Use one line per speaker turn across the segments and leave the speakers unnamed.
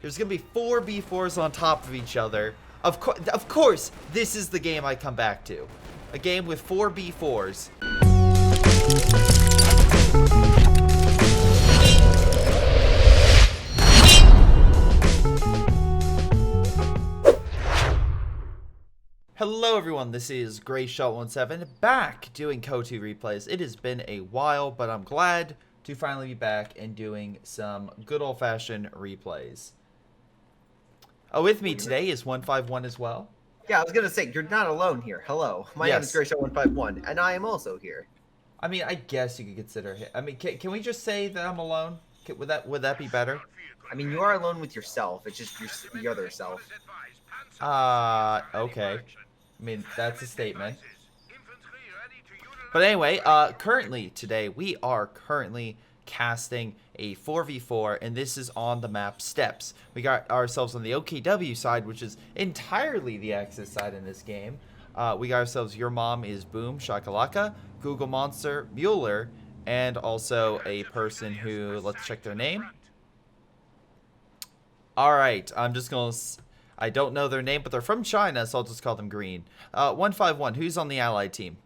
There's going to be 4 B4s on top of each other. Of course, this is the game I come back to. A game with 4 B4s. Hello everyone, this is Greyshot17 back doing COH2 replays. It has been a while, but I'm glad to finally be back and doing some good old-fashioned replays. With me today is 151 as well.
Yeah, I was gonna say, you're not alone here. Hello, my name is Greyshot151, and I am also here.
I mean, I guess you could consider it. I mean, can we just say that I'm alone? Would that be better?
I mean, you are alone with yourself. It's just your other self.
Okay. I mean, that's a statement. But anyway, currently today, we are currently casting a 4v4, and this is on the map Steps. We got ourselves on the OKW side, which is entirely the Axis side in this game. We got ourselves Your Mom is Boom Shakalaka, Google Monster, Mueller, and also a person who, let's check their name. Alright, I'm just gonna... I don't know their name, but they're from China, so I'll just call them Green. 151, who's on the allied team?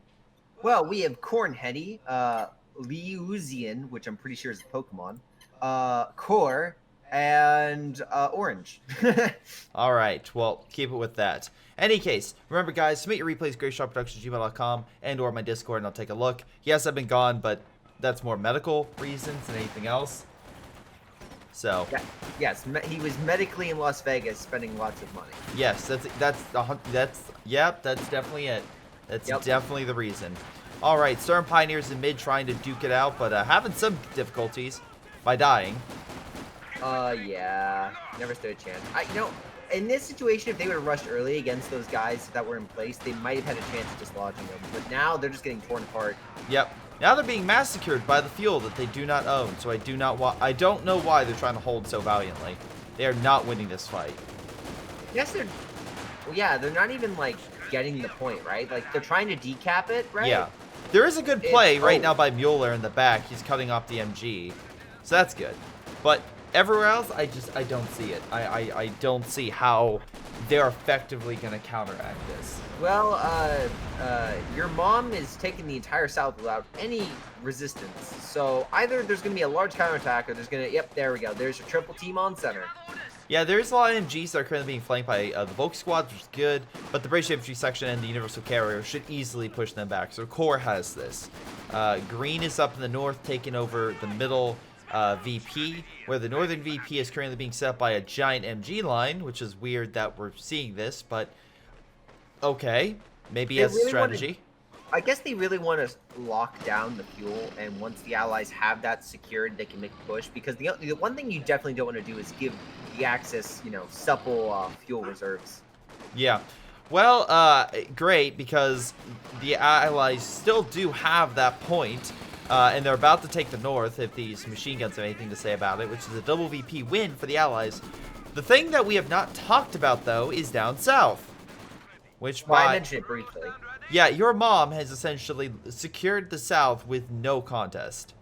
Well, we have Cornheady, Liuzian, which I'm pretty sure is a Pokemon, Core, and Orange.
Alright, well, keep it with that. Any case, remember guys, submit your replays, greyshotproductions@gmail.com, and or my Discord, and I'll take a look. Yes, I've been gone, but that's more medical reasons than anything else. So
yeah, yes, he was medically in Las Vegas, spending lots of money.
Yes, that's definitely it. That's definitely the reason. All right, Storm Pioneers in mid trying to duke it out, but having some difficulties by dying.
Yeah, never stood a chance. You know, in this situation, if they would have rushed early against those guys that were in place, they might have had a chance of dislodging them. But now they're just getting torn apart.
Yep. Now they're being massacred by the fuel that they do not own, so I don't know why they're trying to hold so valiantly. They are not winning this fight.
Yes, they're not even, like, getting the point, right? Like, they're trying to decap it, right?
Yeah. There is a good play right now by Mueller in the back. He's cutting off the MG, so that's good. But everywhere else, I don't see it. I don't see how they're effectively going to counteract this.
Well, your mom is taking the entire south without any resistance. So either there's going to be a large counterattack, or there's going to... Yep, there we go. There's your triple team on center. Yeah,
there's a lot of MGs that are currently being flanked by the Volk squad, which is good. But the British infantry section and the Universal Carrier should easily push them back. So Core has this. Green is up in the north, taking over the middle VP, where the northern VP is currently being set up by a giant MG line, which is weird that we're seeing this, but okay, maybe as a strategy.
I guess they really want to lock down the fuel, and once the allies have that secured, they can make a push, because the one thing you definitely don't want to do is give the Axis, you know, supple fuel reserves.
Yeah. Well, great, because the allies still do have that point. And they're about to take the north if these machine guns have anything to say about it, which is a double VP win for the allies. The thing that we have not talked about, though, is down south. Which
I mentioned it briefly.
Yeah, Your Mom has essentially secured the south with no contest.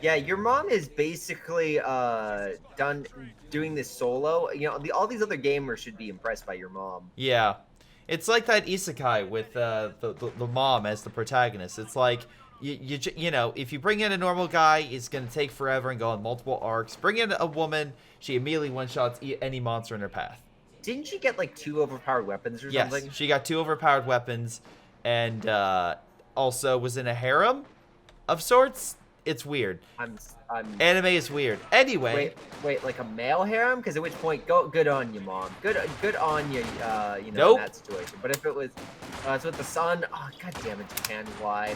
Yeah, Your Mom is basically done doing this solo. You know, all these other gamers should be impressed by Your Mom.
Yeah. It's like that isekai with the mom as the protagonist. It's like... You know, if you bring in a normal guy, it's going to take forever and go on multiple arcs. Bring in a woman, she immediately one-shots any monster in her path.
Didn't she get, like, 2 overpowered weapons or something?
Yes, she got 2 overpowered weapons, and also was in a harem of sorts. It's weird. Anime is weird. Anyway.
Wait, like a male harem? Because at which point, good on you, Mom. Good on you, you know, in that situation. But if it was, it's with the son, oh, god damn it, Japan, why?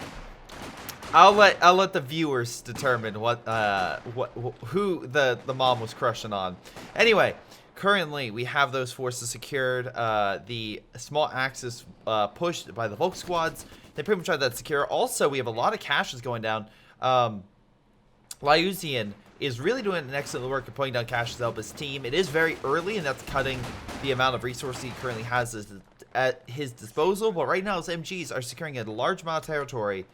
I'll let the viewers determine who the mom was crushing on. Anyway, currently we have those forces secured. The small Axis pushed by the Volk squads. They pretty much had that secure. Also, we have a lot of caches going down. Liuzian is really doing an excellent work of putting down caches to help his team. It is very early, and that's cutting the amount of resources he currently has at his disposal. But right now, his MGs are securing a large amount of territory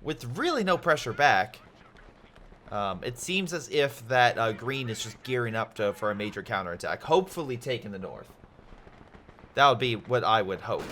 with really no pressure back. It seems as if that green is just gearing up for a major counterattack, hopefully taking the north. That would be what I would hope.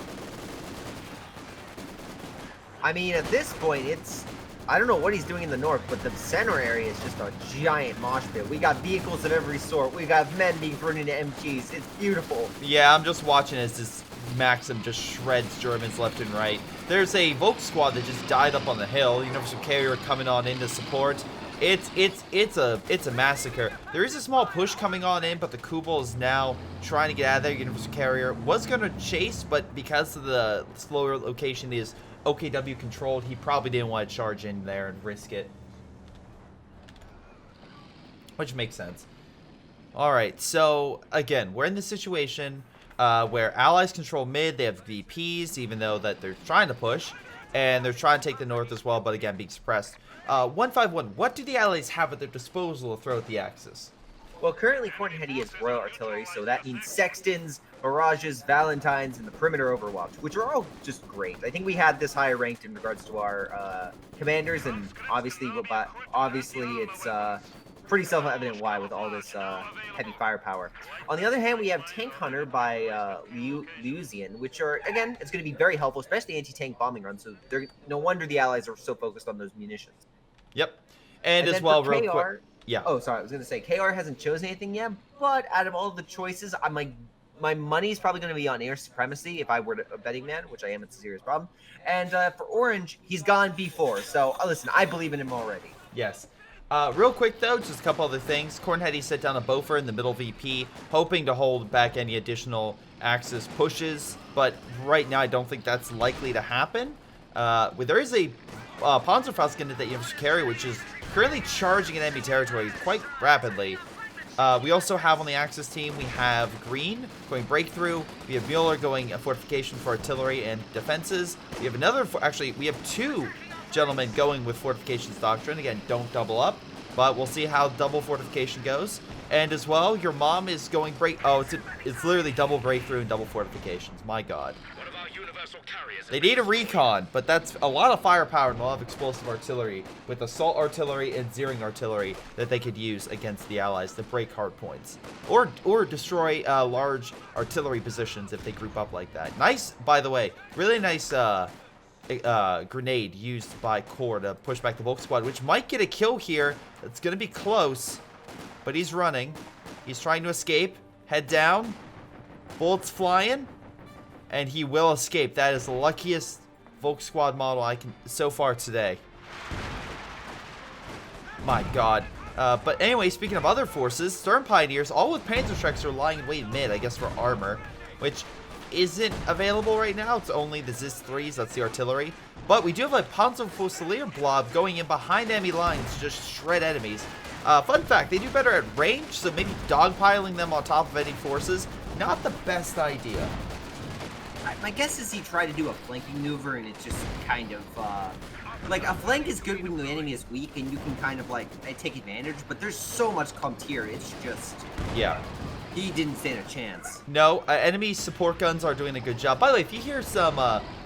I mean, at this point, I don't know what he's doing in the north, but the center area is just a giant mosh pit. We got vehicles of every sort. We got men being thrown into MGs. It's beautiful.
Yeah, I'm just watching as this Maxim just shreds Germans left and right. There's a Volk squad that just died up on the hill. Universal Carrier coming on in to support. It's a massacre. There is a small push coming on in, but the Kubel is now trying to get out of there. Universal Carrier was going to chase, but because of the slower location is OKW controlled, he probably didn't want to charge in there and risk it. Which makes sense. Alright, so again, we're in this situation where allies control mid, they have VPs, even though that they're trying to push, and they're trying to take the north as well, but again, being suppressed. 151, what do the allies have at their disposal to throw at the Axis?
Well, currently Cornheady is Royal Artillery, so that means Sextons, Mirages, Valentines, and the Perimeter Overwatch, which are all just great. I think we had this higher ranked in regards to our commanders, and obviously it's pretty self-evident why with all this heavy firepower. On the other hand, we have Tank Hunter by Lusian, which are, again, it's going to be very helpful, especially anti-tank bombing runs, so no wonder the allies are so focused on those munitions.
Yep. And as well, real quick. Yeah.
Oh, sorry. I was going to say, KR hasn't chosen anything yet, but out of all the choices, my money's probably going to be on air supremacy if I were a betting man, which I am. It's a serious problem. And for Orange, he's gone B4. So, listen, I believe in him already.
Yes. Real quick, though, just a couple other things. Cornheady set down a Bofer in the middle VP, hoping to hold back any additional Axis pushes. But right now, I don't think that's likely to happen. There is a Panzerfaust that you have to carry, which is currently charging in enemy territory quite rapidly. We also have on the Axis team, we have Green going Breakthrough. We have Mueller going Fortification for artillery and defenses. We have we have two gentlemen going with Fortifications Doctrine. Again, don't double up, but we'll see how double Fortification goes. And as well, your mom is going it's literally double Breakthrough and double Fortifications. My God. They need a recon, but that's a lot of firepower and a lot of explosive artillery with assault artillery and Zeering artillery that they could use against the allies to break hard points or destroy large artillery positions if they group up like that. Nice, by the way, really nice grenade used by Core to push back the Volk squad, which might get a kill here. It's going to be close, but he's running. He's trying to escape. Head down. Bullets flying. And he will escape. That is the luckiest Volk squad model I can so far today. My God. But anyway, speaking of other forces, Stern Pioneers, all with PanzerShreks, are lying in wait mid, I guess, for armor, which isn't available right now. It's only the Zis-3s, that's the artillery. But we do have a Panzerfusilier blob going in behind enemy lines to just shred enemies. Fun fact, they do better at range, so maybe dogpiling them on top of any forces, not the best idea.
My guess is he tried to do a flanking maneuver, and it's just kind of, like, a flank is good when the enemy is weak, and you can kind of, like, take advantage, but there's so much Comtier, it's just...
Yeah.
He didn't stand a chance.
No, enemy support guns are doing a good job. By the way, if you hear some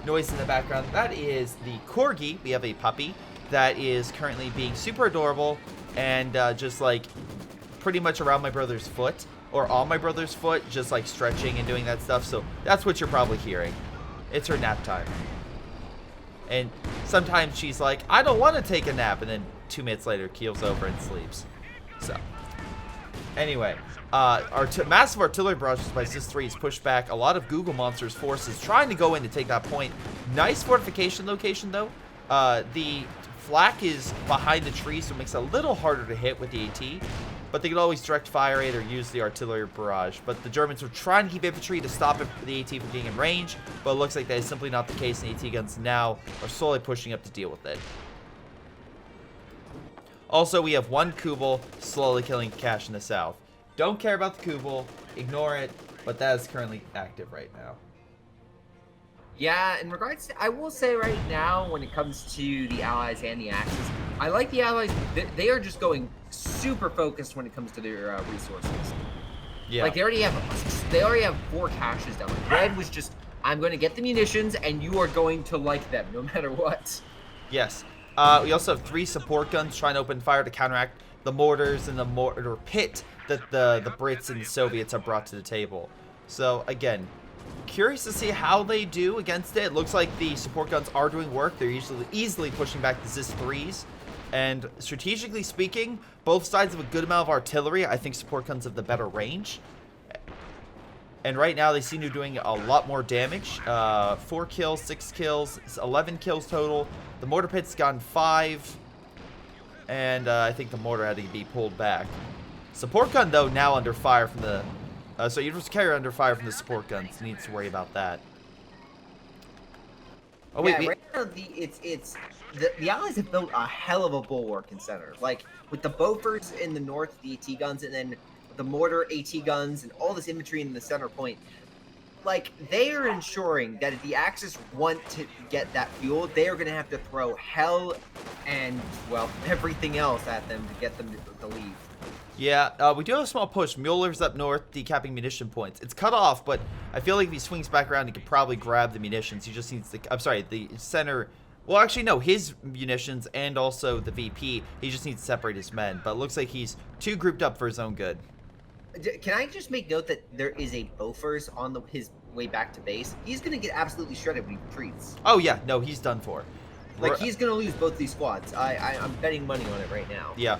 noise in the background, that is the Corgi. We have a puppy that is currently being super adorable and just, like, pretty much around my brother's foot. Or on my brother's foot, just like stretching and doing that stuff. So that's what you're probably hearing. It's her nap time. And sometimes she's like, I don't want to take a nap. And then 2 minutes later, keels over and sleeps. So, anyway, massive artillery barrages by Zis-3s pushed back a lot of Google Monsters forces trying to go in to take that point. Nice fortification location, though. The flak is behind the tree, so it makes it a little harder to hit with the AT. But they could always direct fire it or use the artillery barrage. But the Germans were trying to keep infantry to stop the AT from getting in range. But it looks like that is simply not the case. And AT guns now are slowly pushing up to deal with it. Also, we have one Kubel slowly killing cash in the south. Don't care about the Kubel. Ignore it. But that is currently active right now.
Yeah, in regards to, I will say right now, when it comes to the Allies and the Axis, I like the Allies. They are just going super focused when it comes to their resources.
Yeah.
Like they already have 4 caches down. Like Red was just, I'm going to get the munitions, and you are going to like them no matter what.
Yes. We also have 3 support guns trying to open fire to counteract the mortars and the mortar pit that the Brits and the Soviets have brought to the table. So, again, curious to see how they do against it. It looks like the support guns are doing work. They're easily pushing back the Zis 3s. And strategically speaking, both sides have a good amount of artillery. I think support guns have the better range. And right now, they seem to be doing a lot more damage. 4 kills, 6 kills, 11 kills total. The mortar pit's gotten 5. And I think the mortar had to be pulled back. Support gun, though, now under fire from the... so universal carrier under fire from the support guns. Needs to worry about that. Oh, wait,
yeah, right now, the Allies have built a hell of a bulwark in center. Like, with the Bofors in the north, the AT guns, and then the mortar AT guns, and all this infantry in the center point. Like, they are ensuring that if the Axis want to get that fuel, they are going to have to throw hell and, well, everything else at them to get them to leave.
Yeah, we do have a small push. Mueller's up north, decapping munition points. It's cut off, but I feel like if he swings back around, he could probably grab the munitions. He just needs to... I'm sorry, the center... Well, actually, no, his munitions and also the VP. He just needs to separate his men, but it looks like he's too grouped up for his own good.
Can I just make note that there is a Bofors on his way back to base? He's going to get absolutely shredded when he retreats.
Oh, yeah, no, he's done for.
Like, he's going to lose both these squads. I'm betting money on it right now.
Yeah.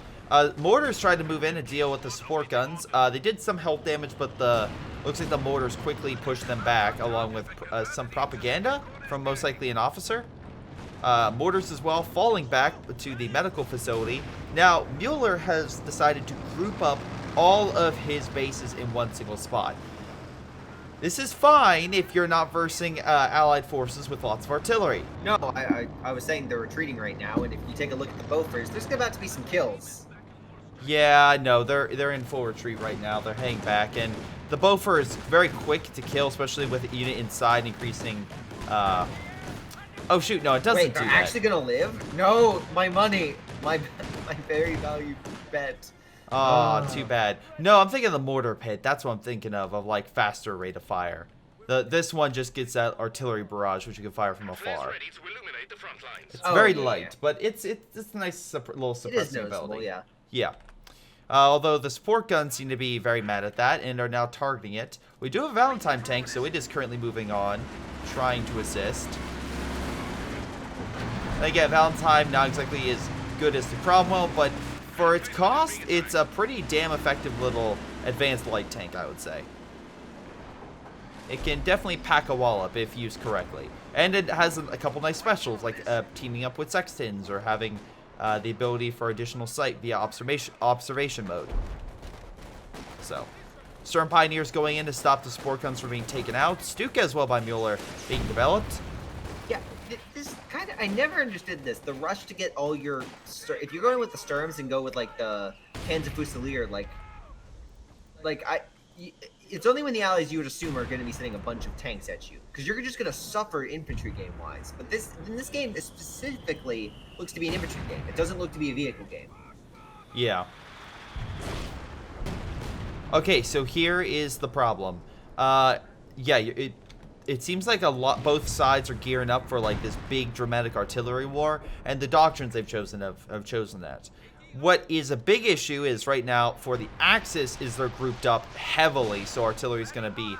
Mortars tried to move in and deal with the support guns. They did some health damage, but looks like the mortars quickly pushed them back, along with some propaganda from most likely an officer. Mortars as well, falling back to the medical facility. Now, Mueller has decided to group up all of his bases in one single spot. This is fine if you're not versing Allied forces with lots of artillery.
No, I was saying they're retreating right now, and if you take a look at the Bofors, there's about to be some kills.
Yeah, no, they're in full retreat right now. They're hanging back, and the Bofors is very quick to kill, especially with a unit inside increasing. Oh shoot, no, it doesn't do that.
Wait, they're actually gonna live? No, my money, my very valued bet.
Oh, too bad. No, I'm thinking of the mortar pit. That's what I'm thinking of like faster rate of fire. This one just gets that artillery barrage, which you can fire from afar. It's very light, but it's a nice little suppressing ability.
Yeah.
Yeah. Although the support guns seem to be very mad at that and are now targeting it. We do have a Valentine tank, so it is currently moving on, trying to assist. And again, Valentine not exactly as good as the Cromwell, but for its cost, it's a pretty damn effective little advanced light tank, I would say. It can definitely pack a wallop if used correctly. And it has a couple nice specials, like teaming up with sextons or having the ability for additional sight via observation mode. So, Stern Pioneers going in to stop the support guns from being taken out. Stuka as well by Mueller being developed.
Yeah, this kind of, I never understood this. The rush to get all your, if you're going with the Sturms and go with like the Panzer Fusilier, it's only when the Allies you would assume are going to be sending a bunch of tanks at you, because you're just going to suffer infantry game-wise. But in this game, it specifically looks to be an infantry game. It doesn't look to be a vehicle game.
Yeah. Okay, so here is the problem. Yeah, it seems like both sides are gearing up for like this big dramatic artillery war, and the doctrines they've chosen have chosen that. What is a big issue is right now for the Axis is they're grouped up heavily, so artillery is going to be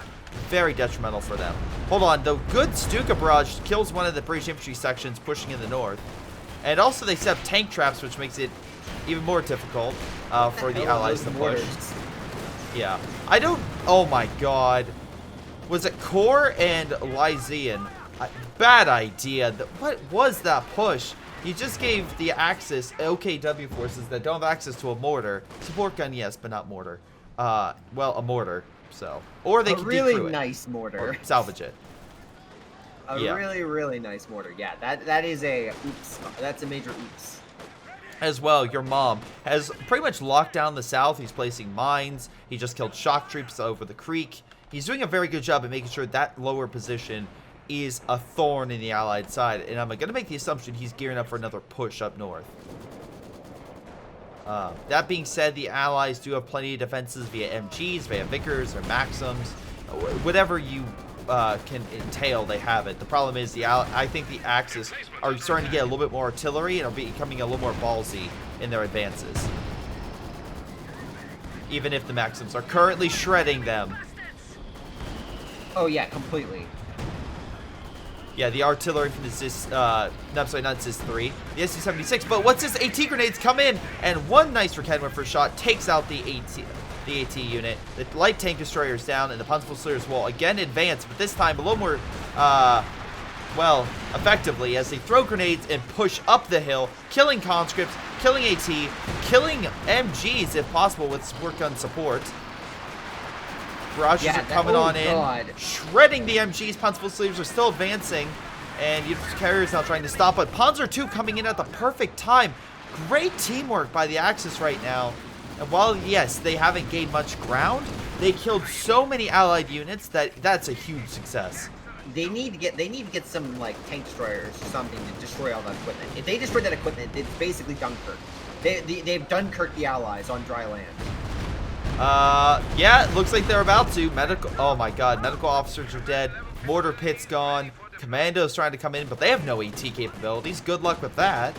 very detrimental for them. Hold on, the good Stuka barrage kills one of the British infantry sections pushing in the north, and also they set up tank traps, which makes it even more difficult for the Allies to push. Yeah, I don't. Oh my God, was it Core and Lysian? Bad idea. What was that push? He just gave the Axis OKW forces that don't have access to a mortar. Support gun, yes, but not mortar. Well, a mortar, so. Or they can
really
decrew it.
Nice mortar.
Or salvage it.
Really, really nice mortar. Yeah, that is a oops. That's a major oops.
As well, your mom has pretty much locked down the south. He's placing mines. He just killed shock troops over the creek. He's doing a very good job at making sure that lower position is a thorn in the Allied side, and I'm going to make the assumption he's gearing up for another push up north. That being said, the Allies do have plenty of defenses via MGs, via Vickers, or Maxims, whatever you can entail, they have it. The problem is I think the Axis are starting to get a little bit more artillery and are becoming a little more ballsy in their advances. Even if the Maxims are currently shredding them.
Oh yeah, completely.
Yeah, the artillery from the SIS, no, I'm sorry, not SIS 3, the SC-76, but what's this? AT grenades come in, and one nice Regrettable first shot takes out the AT unit. The light tank destroyer is down, and the Panzer Fusiliers will again advance, but this time a little more, well, effectively, as they throw grenades and push up the hill, killing conscripts, killing AT, killing MGs if possible with support gun support. Barrages are coming on in, shredding the MGs. Panzer Fusiliers are still advancing, and carriers now trying to stop, but Panzer II coming in at the perfect time. Great teamwork by the Axis right now. And while, yes, they haven't gained much ground, they killed so many allied units that's a huge success.
They need to get some like tank destroyers or something to destroy all that equipment. If they destroy that equipment, it's basically Dunkirk. They've Dunkirk the Allies on dry land.
Yeah, it looks like they're about to. Oh my god, medical officers are dead. Mortar pit's gone. Commando's trying to come in, but they have no AT capabilities. Good luck with that.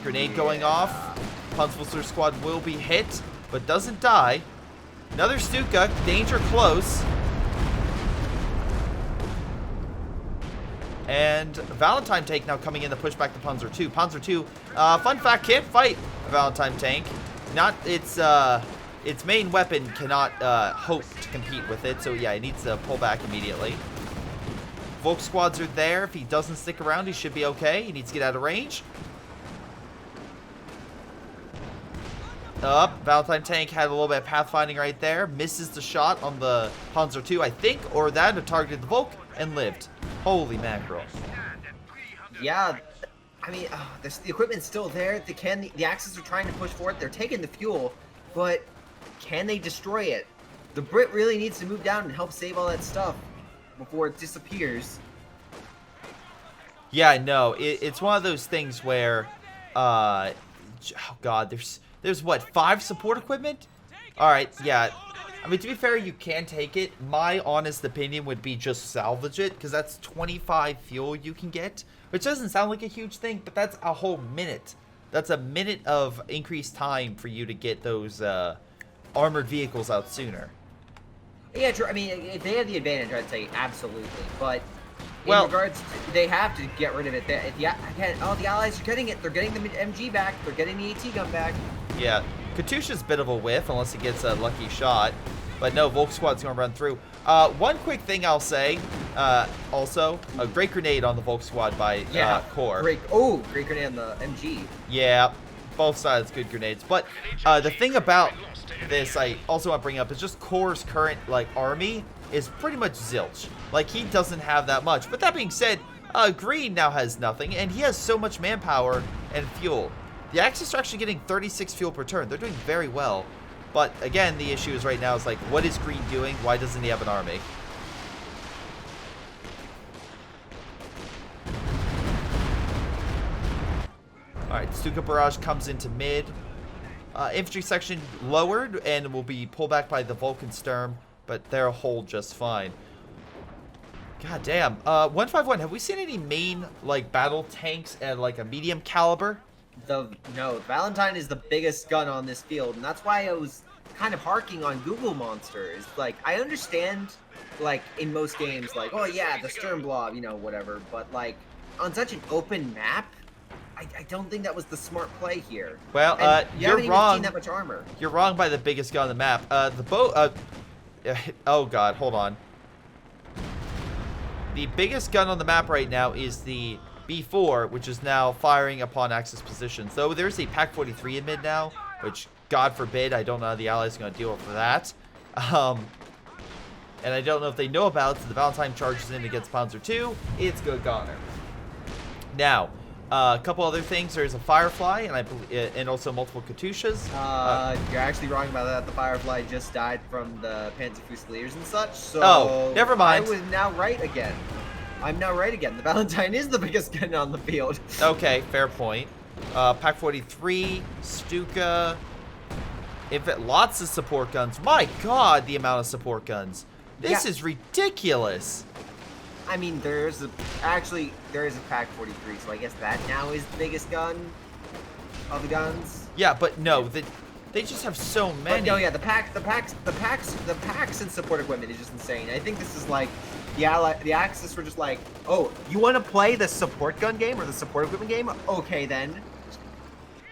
Grenade going off. Panzer squad will be hit, but doesn't die. Another Stuka, danger close. And Valentine tank now coming in to push back the Panzer II. Panzer II, fun fact, can't fight a Valentine tank. Not its main weapon cannot hope to compete with it. So yeah, it needs to pull back immediately. Volk squads are there. If he doesn't stick around, he should be okay. He needs to get out of range. Valentine tank had a little bit of pathfinding right there. Misses the shot on the Panzer II, I think, or that had targeted the Volk and lived. Holy mackerel.
Yeah, I mean, the equipment's still there. The Axis are trying to push forward. They're taking the fuel, but can they destroy it? The Brit really needs to move down and help save all that stuff before it disappears.
Yeah, no, it's one of those things where, oh god, there's what, 5 support equipment? Alright, yeah. I mean, to be fair, you can take it. My honest opinion would be just salvage it, because that's 25 fuel you can get, which doesn't sound like a huge thing, but that's a whole minute. That's a minute of increased time for you to get those armored vehicles out sooner.
Yeah, true. I mean, if they have the advantage, I'd say absolutely, but in
well,
regards to, they have to get rid of it. The Allies are getting it. They're getting the MG back. They're getting the AT gun back.
Yeah. Katusha's a bit of a whiff unless he gets a lucky shot. But no, Volk squad's going to run through. One quick thing I'll say, also, a great grenade on the Volk squad by Core.
Great grenade on the MG.
Yeah, both sides good grenades. But the thing about this I also want to bring up is just Core's current army is pretty much zilch. Like, he doesn't have that much. But that being said, Green now has nothing, and he has so much manpower and fuel. The Axis are actually getting 36 fuel per turn. They're doing very well. But again, the issue is right now is what is Green doing? Why doesn't he have an army? Alright, Stuka Barrage comes into mid. Infantry section lowered and will be pulled back by the Vulcan Sturm, but they'll hold just fine. God damn. 151, have we seen any main battle tanks at a medium caliber?
No, Valentine is the biggest gun on this field, and that's why I was kind of harking on Google Monsters. I understand, in most games, oh yeah, the Stern Blob, whatever, but on such an open map, I don't think that was the smart play here.
Well,
you
you're
haven't
wrong.
Even seen that much armor.
You're wrong by the biggest gun on the map. The boat, oh god, hold on. The biggest gun on the map right now is the B4, which is now firing upon Axis positions. Though there's a PaK-43 in mid now, which, God forbid, I don't know how the Allies are going to deal with that. And I don't know if they know about it, so the Valentine charges in against Panzer II. It's good goner. Now, a couple other things. There's a Firefly, and also multiple Katyushas.
You're actually wrong about that. The Firefly just died from the Panzer Fusiliers and such, so...
Oh, never mind.
I was now right again. I'm now right again. The Valentine is the biggest gun on the field.
Okay, fair point. PaK-43, Stuka, lots of support guns. My god, the amount of support guns. This is ridiculous.
I mean, there is a Pack 43, so I guess that now is the biggest gun of the guns.
Yeah, but no, they just have so many.
But no, yeah, the packs and support equipment is just insane. I think this is like the Axis were just like, oh, you want to play the support gun game or the support equipment game? Okay, then.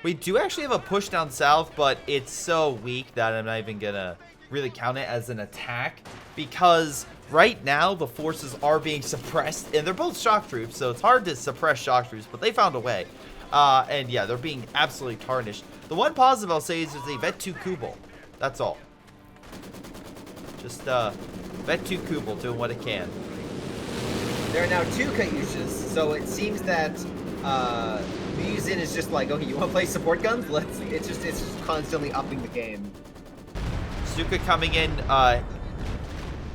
We do actually have a push down south, but it's so weak that I'm not even gonna really count it as an attack, because right now the forces are being suppressed, and they're both shock troops, so it's hard to suppress shock troops, but they found a way. And yeah, they're being absolutely tarnished. The one positive I'll say is there's a Vet 2 Kubel. That's all. Just Vet 2 Kubel doing what it can.
There are now 2 Kayushas, so it seems that Muzin is just like, okay, you want to play support guns? It's just constantly upping the game.
Stuka coming in,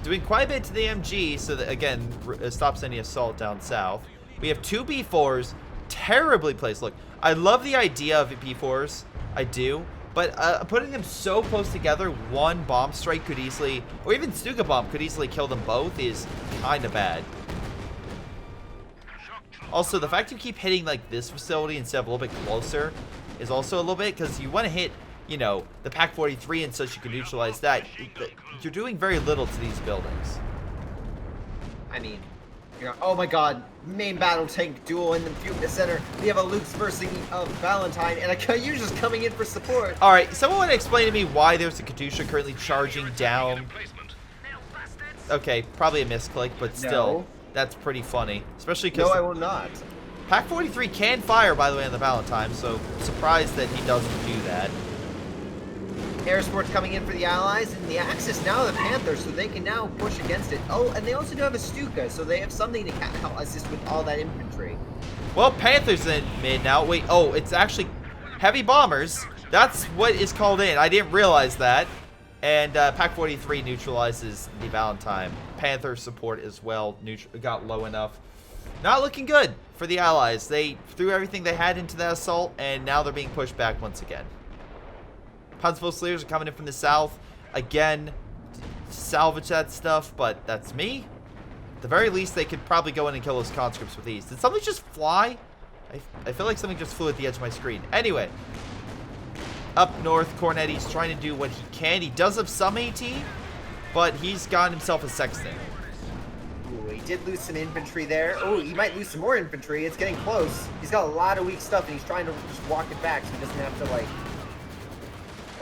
doing quite a bit to the MG, so that again stops any assault down south. We have 2 B4s, terribly placed. Look, I love the idea of B4s, I do, but putting them so close together, one bomb strike could easily, or even Stuka bomb could easily kill them both, is kind of bad. Also, the fact you keep hitting like this facility instead of a little bit closer is also a little bit, because you want to hit, you know, the Pack 43 and such, you can neutralize that. You're doing very little to these buildings.
I mean, you know, oh my god, main battle tank duel in the center. We have a Luke's versing of Valentine and a Kayusha's coming in for support.
Alright, someone want to explain to me why there's a Katyusha currently charging down? Okay, probably a misclick, but still,
No.
That's pretty funny. Especially because
No, I will not.
Pack 43 can fire, by the way, on the Valentine, so surprised that he doesn't do that.
Air support's coming in for the Allies, and the Axis now the Panthers, so they can now push against it. Oh, and they also do have a Stuka, so they have something to help assist with all that infantry.
Well, Panthers in mid now. Wait, oh, it's actually heavy bombers. That's what is called in. I didn't realize that. And Pack 43 neutralizes the Valentine. Panther support as well got low enough. Not looking good for the Allies. They threw everything they had into that assault, and now they're being pushed back once again. Huntsville Slayers are coming in from the south. Again, salvage that stuff, but that's me. At the very least, they could probably go in and kill those conscripts with ease. Did something just fly? I feel like something just flew at the edge of my screen. Anyway, up north, Cornheady's trying to do what he can. He does have some AT, but he's gotten himself a sexton.
Ooh, he did lose some infantry there. Oh, he might lose some more infantry. It's getting close. He's got a lot of weak stuff, and he's trying to just walk it back so he doesn't have to, like...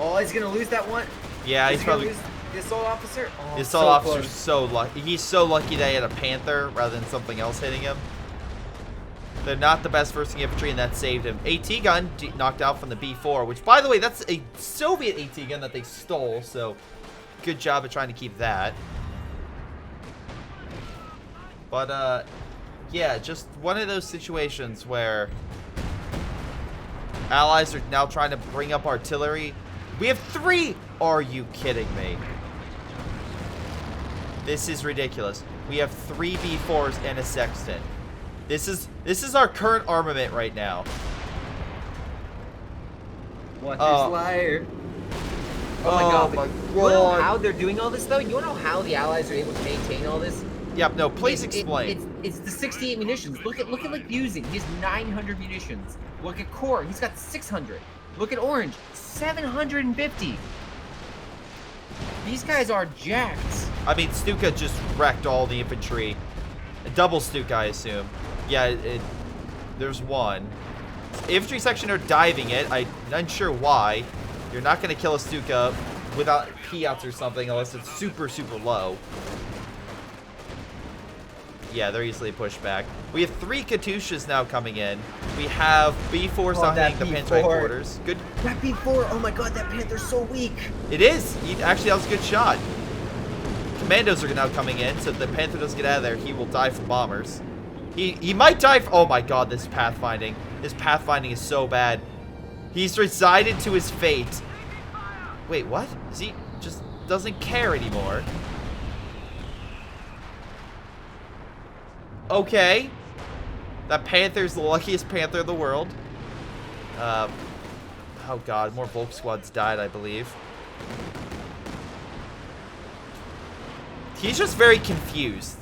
Oh, he's gonna lose that one?
Yeah, he's probably...
Lose the assault officer? Oh,
the assault officer's so lucky. He's so lucky that he had a Panther rather than something else hitting him. They're not the best versing infantry, and that saved him. AT gun knocked out from the B4, which, by the way, that's a Soviet AT gun that they stole, so good job at trying to keep that. But, yeah, just one of those situations where Allies are now trying to bring up artillery. We have 3! Are you kidding me? This is ridiculous. We have 3 B4s and a sexton. This is our current armament right now.
What is liar? Oh my god. You wanna know how they're doing all this though? You wanna know how the Allies are able to maintain all this?
Yep, no, please explain.
It's the 68 munitions. Look at like Using. He has 900 munitions. Look at Core, he's got 600. Look at Orange, 750. These guys are jacked.
I mean, Stuka just wrecked all the infantry. A double Stuka, I assume. Yeah, there's one. Infantry section are diving it. I'm unsure why. You're not going to kill a Stuka without Piats or something unless it's super, super low. Yeah, they're easily pushed back. We have 3 Katyushas now coming in. We have B4s now hitting the Panther quarters. Good.
That B4, oh my god, that Panther's so weak.
It is. Actually, that was a good shot. Commandos are now coming in, so if the Panther doesn't get out of there, he will die from bombers. He might die oh my god, this pathfinding. This pathfinding is so bad. He's resigned to his fate. Wait, what? Is he just doesn't care anymore? Okay. That Panther's the luckiest Panther in the world. Oh god, more Volk squads died, I believe. He's just very confused.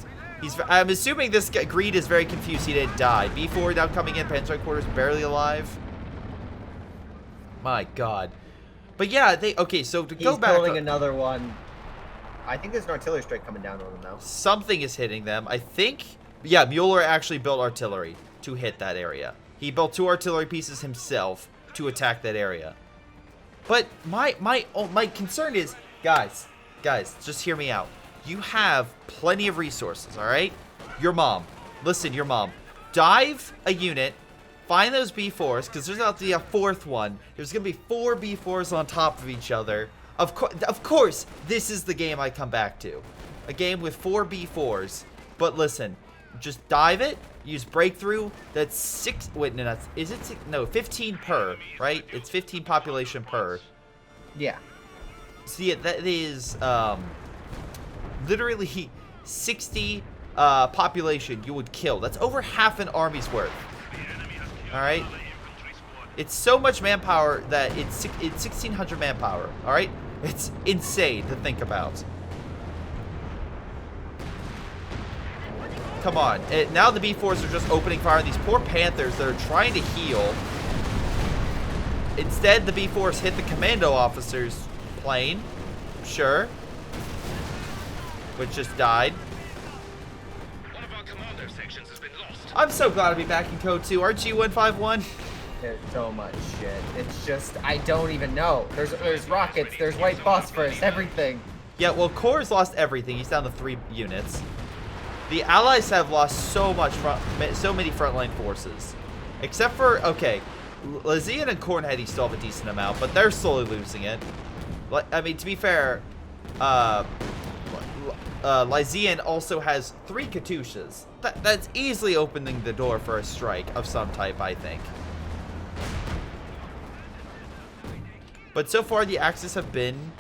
I'm assuming this guy, Greed is very confused he didn't die. B4 now coming in, Panzer Quarters barely alive. My god. But yeah, okay, so to go back...
He's building another one. I think there's an artillery strike coming down on them now.
Something is hitting them. I think... Yeah, Mueller actually built artillery to hit that area. He built 2 artillery pieces himself to attack that area. But my concern is... Guys, just hear me out. You have plenty of resources, all right? Your mom. Listen, your mom. Dive a unit. Find those B4s, because there's about to be a 4th one. There's going to be 4 B4s on top of each other. Of course, this is the game I come back to. A game with 4 B4s. But listen, just dive it. Use breakthrough. That's 6... Wait, no, that's... Is it 6? No, 15 per, right? It's 15 population per.
Yeah.
See, that is... literally 60 population you would kill. That's over half an army's worth. Alright? It's so much manpower that it's 1,600 manpower. Alright? It's insane to think about. Come on. Now the B4s are just opening fire on these poor Panthers that are trying to heal. Instead, the B4s hit the commando officer's plane. Sure. Which just died.
One of our commando sections has been lost.
I'm so glad to be back in Code 2. Aren't you, 151?
There's so much shit. It's just, I don't even know. There's rockets, there's white phosphorus, everything.
Yeah, well, Core's lost everything. He's down to 3 units. The Allies have lost so many frontline forces. Except for, okay, Lysian and Cornheady still have a decent amount, but they're slowly losing it. I mean, to be fair, Lysian also has 3 Katyushas. That's easily opening the door for a strike of some type, I think. But so far, the Axis have been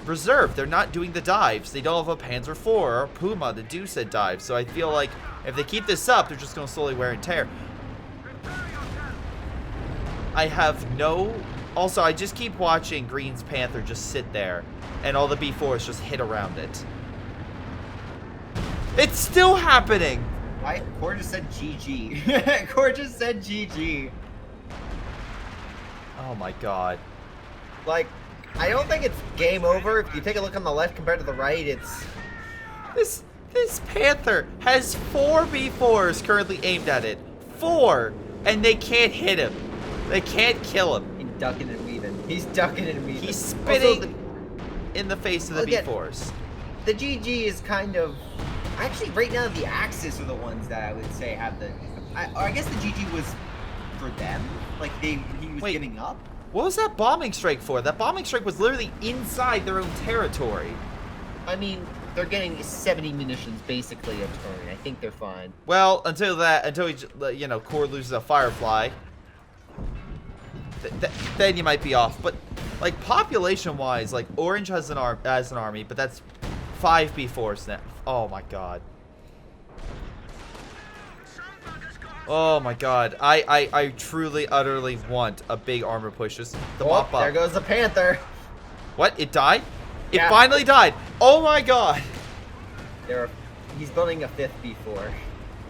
reserved. They're not doing the dives. They don't have a Panzer IV or a Puma to do said dives. So I feel like if they keep this up, they're just going to slowly wear and tear. I have no... Also, I just keep watching Green's Panther just sit there, and all the B4s just hit around it. It's still happening!
Why? Core just said GG. Core just said GG.
Oh my god.
Like, I don't think it's game over. If you take a look on the left compared to the right, it's...
This Panther has 4 B4s currently aimed at it. 4! And they can't hit him. They can't kill him.
He's ducking and weaving. He's ducking and weaving.
He's spitting in the face of the B4s.
The GG is kind of... Actually, right now, the Axis are the ones that I would say have the... I guess the GG was for them. Like, he was giving up.
What was that bombing strike for? That bombing strike was literally inside their own territory.
I mean, they're getting 70 munitions basically a turn. I think they're fine.
Well, until he, Core loses a Firefly. Then you might be off. But, like, population-wise, like, Orange has an army, but that's 5 B4s now. Oh, my God. Oh, my God. I truly, utterly want a big armor push. Just to mop up.
There goes the Panther.
What? It died?
Yeah.
It finally died. Oh, my God.
He's building a 5th B4.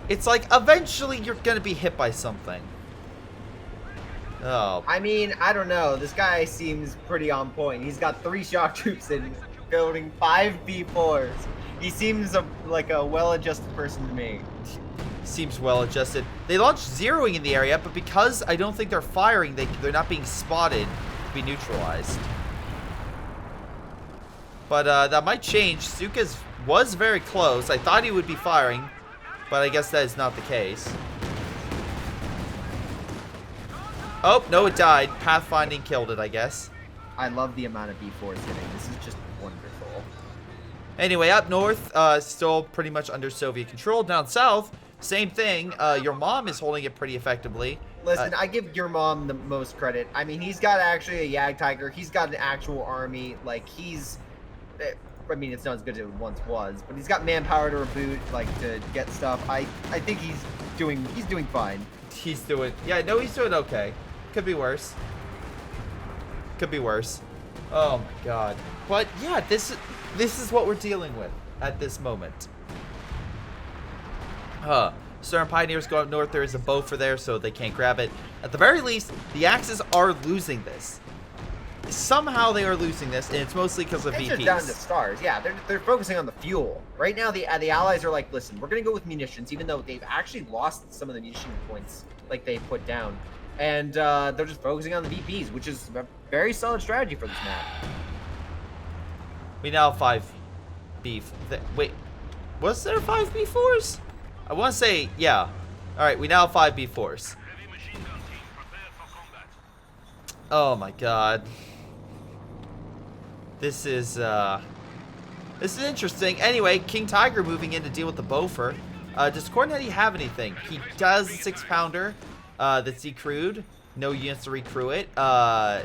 It's like, eventually, you're going to be hit by something. Oh.
I mean, I don't know. This guy seems pretty on point. He's got 3 shock troops and building 5 B4s. He seems like a well-adjusted person to me.
Seems well-adjusted. They launched zeroing in the area, but because I don't think they're firing, they're not being spotted to be neutralized. But that might change. Sukas was very close. I thought he would be firing, but I guess that is not the case. Oh, no, it died. Pathfinding killed it, I guess.
I love the amount of B4s hitting. This is just wonderful.
Anyway, up north, still pretty much under Soviet control. Down south, same thing. Your mom is holding it pretty effectively.
Listen, I give your mom the most credit. I mean, he's got actually a Yag Tiger. He's got an actual army. Like, I mean, it's not as good as it once was, but he's got manpower to reboot, like, to get stuff. I think he's doing fine.
He's doing okay. Could be worse. Could be worse. Oh my god. But yeah, this is what we're dealing with at this moment. Stern Pioneers go up north. There is a Boffer there, so they can't grab it. At the very least, the Axis are losing this. Somehow they are losing this, and it's mostly because of
It's
VPs.
just down to stars. Yeah, they're focusing on the fuel. Right now, the Allies are like, listen, we're going to go with munitions, even though they've actually lost some of the munition points like they put down. And they're just focusing on the VPs, which is a very solid strategy for this map.
We now have 5 beef. Wait, was there 5 B4s? I want to say, yeah. Alright, we now have 5 B4s.
Heavy machine gun team, prepare for combat.
Oh my god. This is interesting. Anyway, King Tiger moving in to deal with the Boffer. Does Cornheady have anything? He does 6-pounder that's decrewed. No units to recrew it. So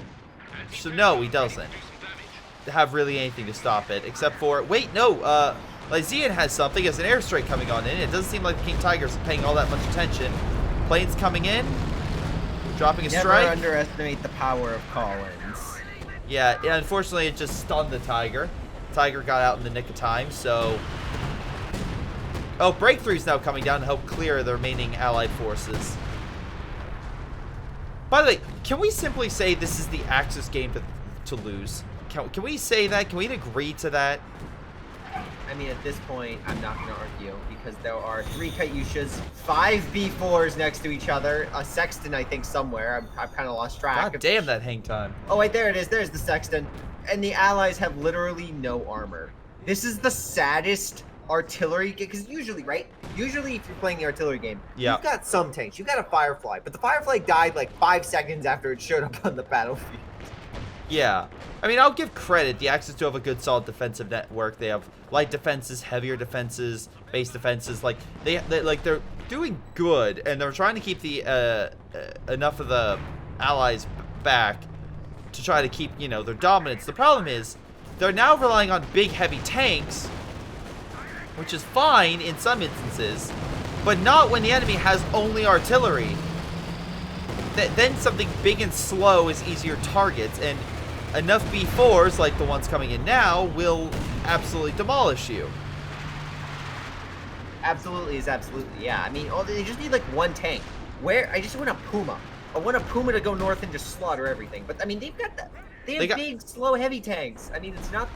no, he doesn't have really anything to stop it, except for... Wait, no, Lysian has something as an airstrike coming on in. It doesn't seem like the King Tiger's paying all that much attention. Planes coming in. Dropping a strike.
Never underestimate the power of Collins.
Yeah, unfortunately, it just stunned the Tiger. Tiger got out in the nick of time, so... Oh, Breakthrough's now coming down to help clear the remaining Allied forces. By the way, can we simply say this is the Axis game to lose? Can we say that? Can we agree to that?
I mean, at this point, I'm not going to argue because there are 3 Katyushas, 5 B4s next to each other, a Sexton, I think, somewhere. I've kind of lost track.
God damn that hang time.
Oh, wait, there it is. There's the Sexton. And the Allies have literally no armor. This is the saddest artillery game, because usually, right? Usually, if you're playing the artillery game,
yeah,
you've got some tanks. You've got a Firefly, but the Firefly died like 5 seconds after it showed up on the battlefield.
Yeah. I mean, I'll give credit. The Axis do have a good, solid defensive network. They have light defenses, heavier defenses, base defenses. Like they're doing good, and they're trying to keep the enough of the Allies back to try to keep, you know, their dominance. The problem is they're now relying on big, heavy tanks, which is fine in some instances, but not when the enemy has only artillery. Then something big and slow is easier targets, and enough B4s like the ones coming in now will absolutely demolish you.
Absolutely is absolutely, yeah. I mean, they just need like 1 tank. Where I just want a Puma. I want a Puma to go north and just slaughter everything. But I mean, they've got that. They have big, slow, heavy tanks. I mean, it's not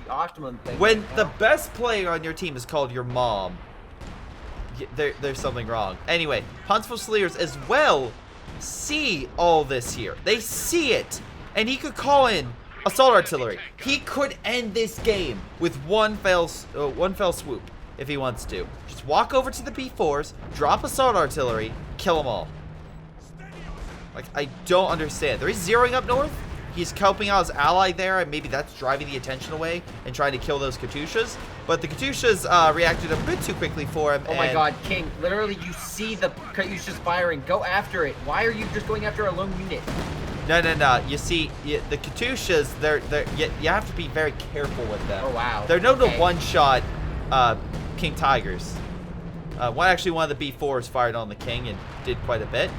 the optimum thing.
When the best player on your team is called your mom, there's something wrong. Anyway, Huntsville Slayers as well see all this here. They see it, and he could call in assault artillery. He could end this game with one fell swoop if he wants to. Just walk over to the B4s, drop assault artillery, kill them all. Like, I don't understand. They're zeroing up north. He's helping out his ally there, and maybe that's driving the attention away and trying to kill those Katyushas. But the Katyushas reacted a bit too quickly for him.
Oh my god, King. Literally, you see the Katyushas firing. Go after it. Why are you just going after a lone unit?
No. You see, the Katyushas, you have to be very careful with them.
Oh, wow.
They're known to one-shot King Tigers. One of the B4s fired on the King and did quite a bit.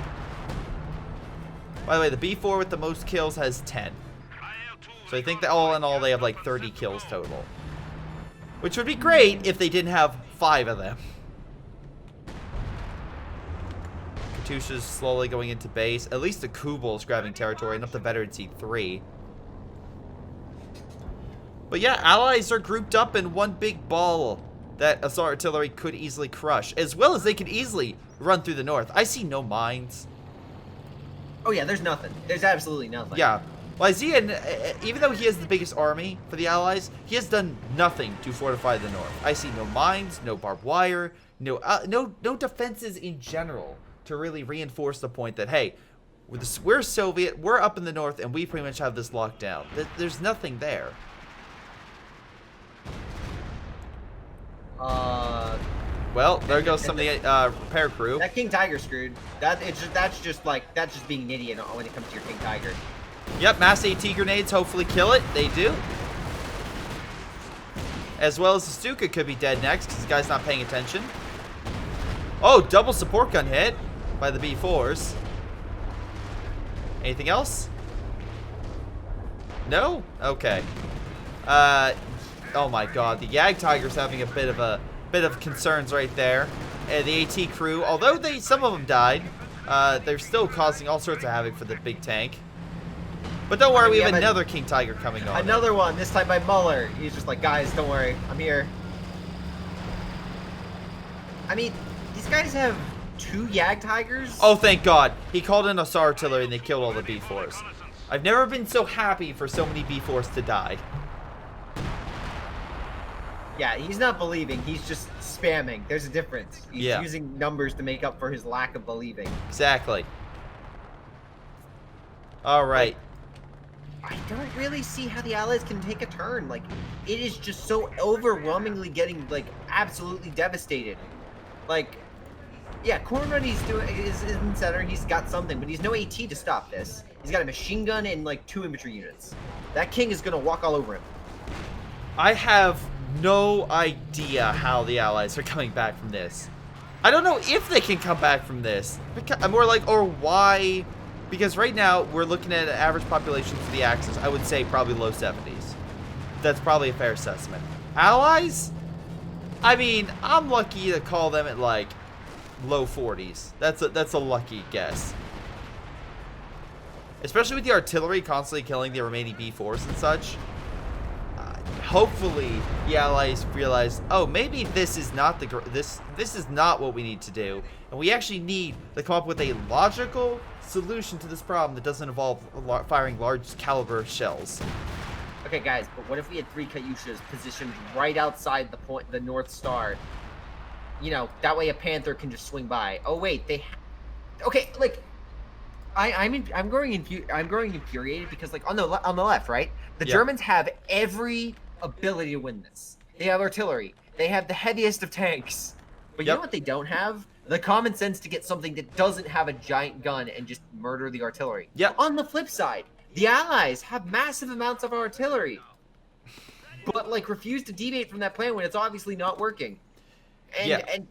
By the way, the B4 with the most kills has 10. So I think that all in all, they have like 30 kills total. Which would be great if they didn't have 5 of them. Katyusha's slowly going into base. At least the Kubal's grabbing territory, not the veteran C3. But yeah, allies are grouped up in one big ball that assault artillery could easily crush. As well as they could easily run through the north. I see no mines.
Oh yeah, there's nothing. There's absolutely nothing.
Yeah. Lysian, even though he has the biggest army for the Allies, he has done nothing to fortify the north. I see no mines, no barbed wire, no defenses in general to really reinforce the point that, hey, we're Soviet, we're up in the north, and we pretty much have this locked down. There's nothing there. Well, there goes some of the repair crew.
That King Tiger screwed. That's just being an idiot when it comes to your King Tiger.
Yep, mass AT grenades hopefully kill it. They do. As well as the Stuka could be dead next because the guy's not paying attention. Oh, double support gun hit by the B4s. Anything else? No? Okay. Oh my god, the Yag Tiger's having a bit of concerns right there. The AT crew, although some of them died, they're still causing all sorts of havoc for the big tank. But don't worry, we have another King Tiger coming on.
Another one, this time by Muller. He's just like, guys, don't worry, I'm here. I mean, these guys have 2 Yag Tigers.
Oh, thank God. He called in us artillery and they killed all the B4s. I've never been so happy for so many B4s to die.
Yeah, he's not believing. He's just spamming. There's a difference. He's using numbers to make up for his lack of believing.
Exactly. All right.
I don't really see how the Allies can take a turn. Like, it is just so overwhelmingly getting, like, absolutely devastated. Like, yeah, Cornheady's is in center. He's got something, but he's no AT to stop this. He's got a machine gun and, like, 2 infantry units. That King is going to walk all over him.
I have no idea how the Allies are coming back from this. I don't know if they can come back from this. More like, or why... Because right now, we're looking at an average population for the Axis, I would say probably low 70s. That's probably a fair assessment. Allies? I mean, I'm lucky to call them at, like, low 40s. That's a lucky guess. Especially with the artillery constantly killing the remaining B4s and such. Hopefully, the Allies realize, oh, maybe this is not this is not what we need to do, and we actually need to come up with a logical solution to this problem that doesn't involve firing large caliber shells.
Okay, guys, but what if we had 3 Katyushas positioned right outside the North Star? You know, that way a Panther can just swing by. Oh wait, okay, like I'm growing infuriated because, like, on the left, right? The Germans have every ability to win this. They have artillery. They have the heaviest of tanks. But you know what they don't have? The common sense to get something that doesn't have a giant gun and just murder the artillery.
Yep.
On the flip side, the Allies have massive amounts of artillery, but, like, refuse to deviate from that plan when it's obviously not working. And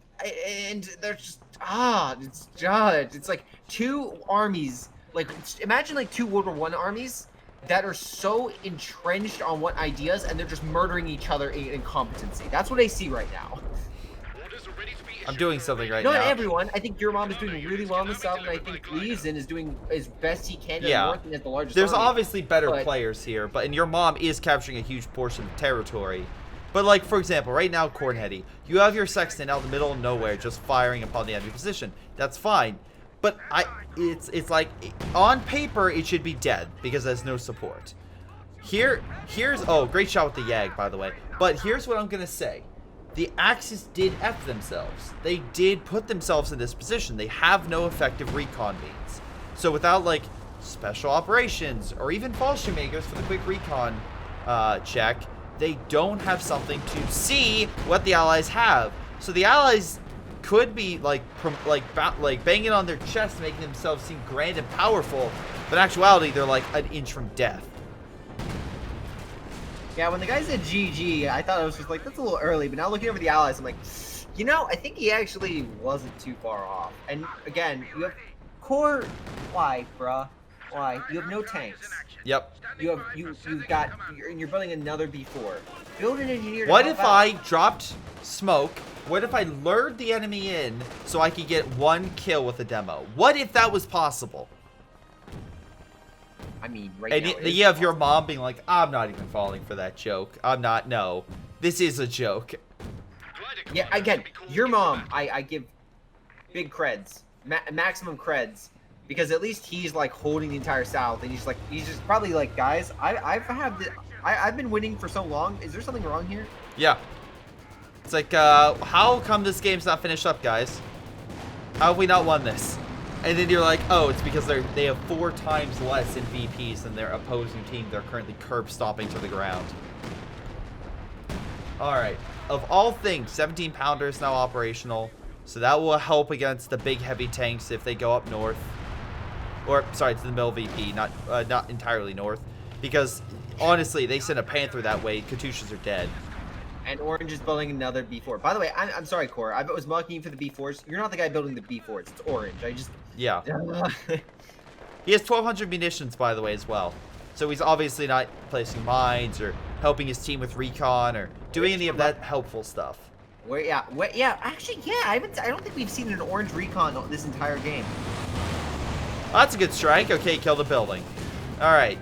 they're just it's like 2 armies. Like, imagine like 2 World War I armies that are so entrenched on what ideas, and they're just murdering each other in incompetency. That's what I see right now.
I'm doing something right now.
Not everyone. I think your mom is doing really well in the south, and I think Leeson is doing as best he can in the north and has the largest
There's
army.
obviously better players here, and your mom is capturing a huge portion of territory. But, like, for example, right now, Cornheady, you have your Sexton out in the middle of nowhere just firing upon the enemy position. That's fine. But it's like, on paper, it should be dead because there's no support. Here's, oh, great shot with the Yag, by the way. But here's what I'm going to say. The Axis did F themselves. They did put themselves in this position. They have no effective recon means. So without, like, special operations or even Fallschirmjägers for the quick recon check, they don't have something to see what the Allies have. So the Allies could be like banging on their chest, making themselves seem grand and powerful, but in actuality, they're like an inch from death.
Yeah, when the guy said GG, I thought it was just like, that's a little early, but now looking over the Allies, I'm like, you know, I think he actually wasn't too far off. And again, you have core. Why, bruh? Why? You have no tanks.
Yep.
You're building another B4. Build an engineer.
What if I dropped smoke? What if I lured the enemy in so I could get 1 kill with a demo? What if that was possible?
I mean, right
and
now.
And you have your mom being like, I'm not even falling for that joke. I'm not. No, this is a joke.
Yeah, again, your mom, I give big creds, maximum creds. Because at least he's, like, holding the entire South, and he's just probably like, guys, I've been winning for so long. Is there something wrong here?
Yeah. It's like, how come this game's not finished up, guys? How have we not won this? And then you're like, oh, it's because they have 4 times less in VPs than their opposing team. They're currently curb stomping to the ground. All right. Of all things, 17 pounder is now operational, so that will help against the big heavy tanks if they go up north. Or, sorry, to the middle VP, not entirely north. Because, honestly, they send a Panther that way, Katyushas are dead.
And Orange is building another B4. By the way, I'm sorry, Core. I was mocking you for the B4s. You're not the guy building the B4s. It's Orange.
Yeah. He has 1,200 munitions, by the way, as well. So he's obviously not placing mines or helping his team with recon or doing any of that helpful stuff.
Yeah, actually, yeah, I don't think we've seen an orange recon this entire game.
Oh, that's a good strike. Okay, kill the building. All right.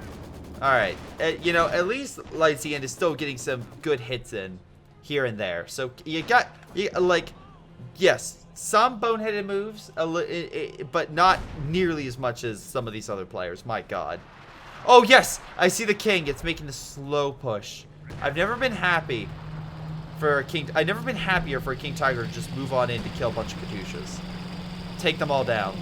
All right. You know, at least Lightsand is still getting some good hits in here and there. So you got, like, yes, some boneheaded moves, but not nearly as much as some of these other players. My God. Oh, yes. I see the king. It's making the slow push. I've never been happy for a king. I've never been happier for a king tiger to just move on in to kill a bunch of Katyushas. Take them all down.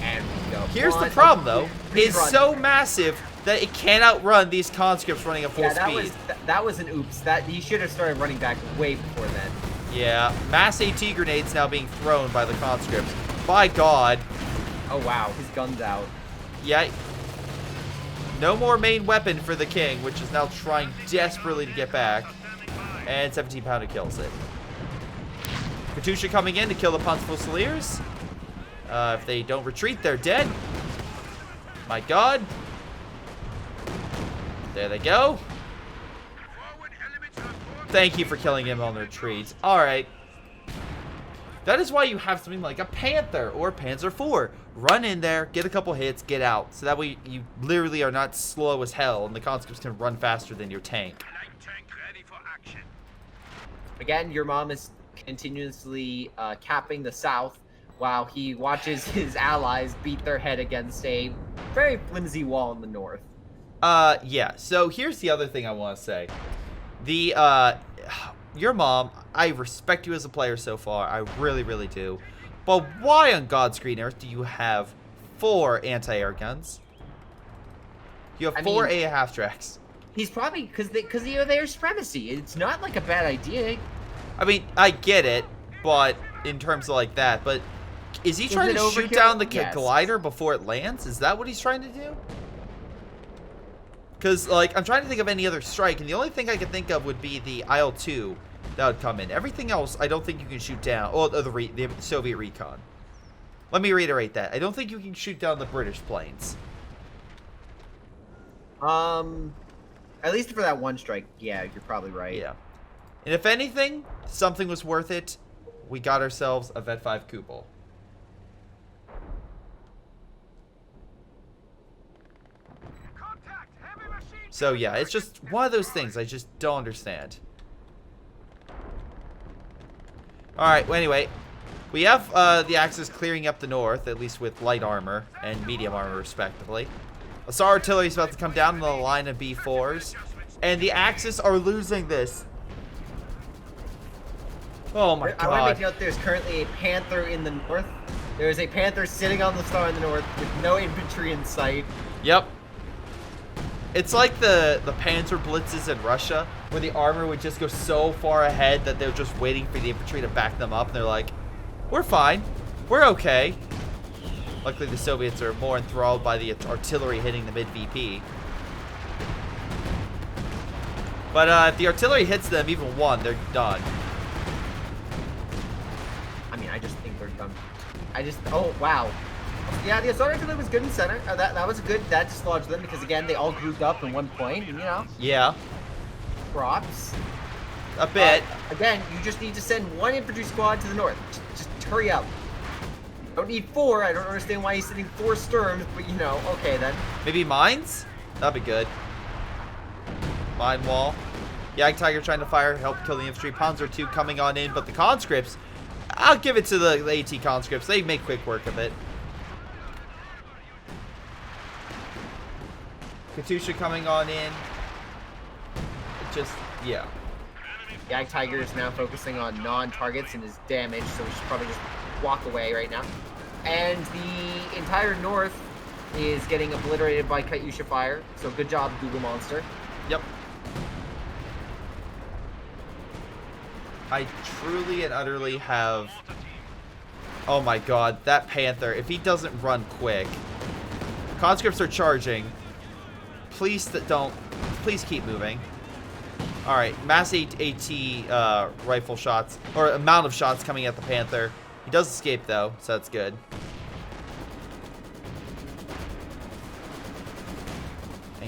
And we go.
Here's the problem, though. It's so massive that it can't outrun these conscripts running at full speed.
That was an oops. That he should have started running back way before then.
Yeah, mass AT grenades now being thrown by the conscripts. By God.
Oh wow, his gun's out.
Yeah. No more main weapon for the king, which is now trying desperately to get back. And 17 pounder kills it. Katyusha coming in to kill the Ponce Fusiliers. If they don't retreat, they're dead. My God. There they go. Thank you for killing him on the retreat. Alright. That is why you have something like a Panther or Panzer IV. Run in there, get a couple hits, get out. So that way you literally are not slow as hell and the conscripts can run faster than your tank.
Again, your mom is continuously capping the south while he watches his allies beat their head against a very flimsy wall in the north.
Yeah. So here's the other thing I want to say. Your mom, I respect you as a player so far. I really, really do. But why on God's green earth do you have 4 anti-air guns? You have 4 AA half-tracks.
He's probably because of their supremacy. It's not like a bad idea.
I mean, I get it, but in terms of like that, but is he trying to shoot down the glider before it lands? Is that what he's trying to do? Because, like, I'm trying to think of any other strike, and the only thing I can think of would be the IL-2 that would come in. Everything else, I don't think you can shoot down. Oh, the Soviet recon. Let me reiterate that. I don't think you can shoot down the British planes.
At least for that one strike, yeah, you're probably right.
Yeah. And if anything, something was worth it. We got ourselves a Vet 5 Kupol. So yeah, it's just one of those things I just don't understand. Alright, well anyway, we have the Axis clearing up the north, at least with light armor and medium armor respectively. Assault artillery is about to come down in the line of B4s, and the Axis are losing this. Oh my God.
I want to make note there's currently a Panther in the north. There is a Panther sitting on the star in the north with no infantry in sight.
Yep. It's like the Panzer blitzes in Russia, where the armor would just go so far ahead that they're just waiting for the infantry to back them up, and they're like, we're fine. We're okay. Luckily, the Soviets are more enthralled by the artillery hitting the mid-VP. But if the artillery hits them, even one, they're done.
I mean, I just think they're done. Oh, wow. Yeah, the assault artillery was good in center. That was good. That dislodged them because, again, they all grouped up in one point, and, you know.
Yeah.
Props.
A bit.
Again, you just need to send one infantry squad to the north. Just hurry up. Don't need 4. I don't understand why he's sending 4 Sturms, but, you know, okay then.
Maybe mines? That'd be good. Mine wall. Yag Tiger trying to fire, help kill the infantry. Panzer II coming on in, but the conscripts, I'll give it to the AT conscripts. They make quick work of it. Katyusha coming on in. It just, yeah.
Yag Tiger is now focusing on non-targets and his damage, so we should probably just walk away right now. And the entire north is getting obliterated by Katyusha fire, so good job, Google Monster.
Yep. I truly and utterly have... Oh my God, that Panther, if he doesn't run quick. Conscripts are charging. Please please keep moving. Alright, mass AT rifle shots, or amount of shots coming at the Panther. He does escape though, so that's good.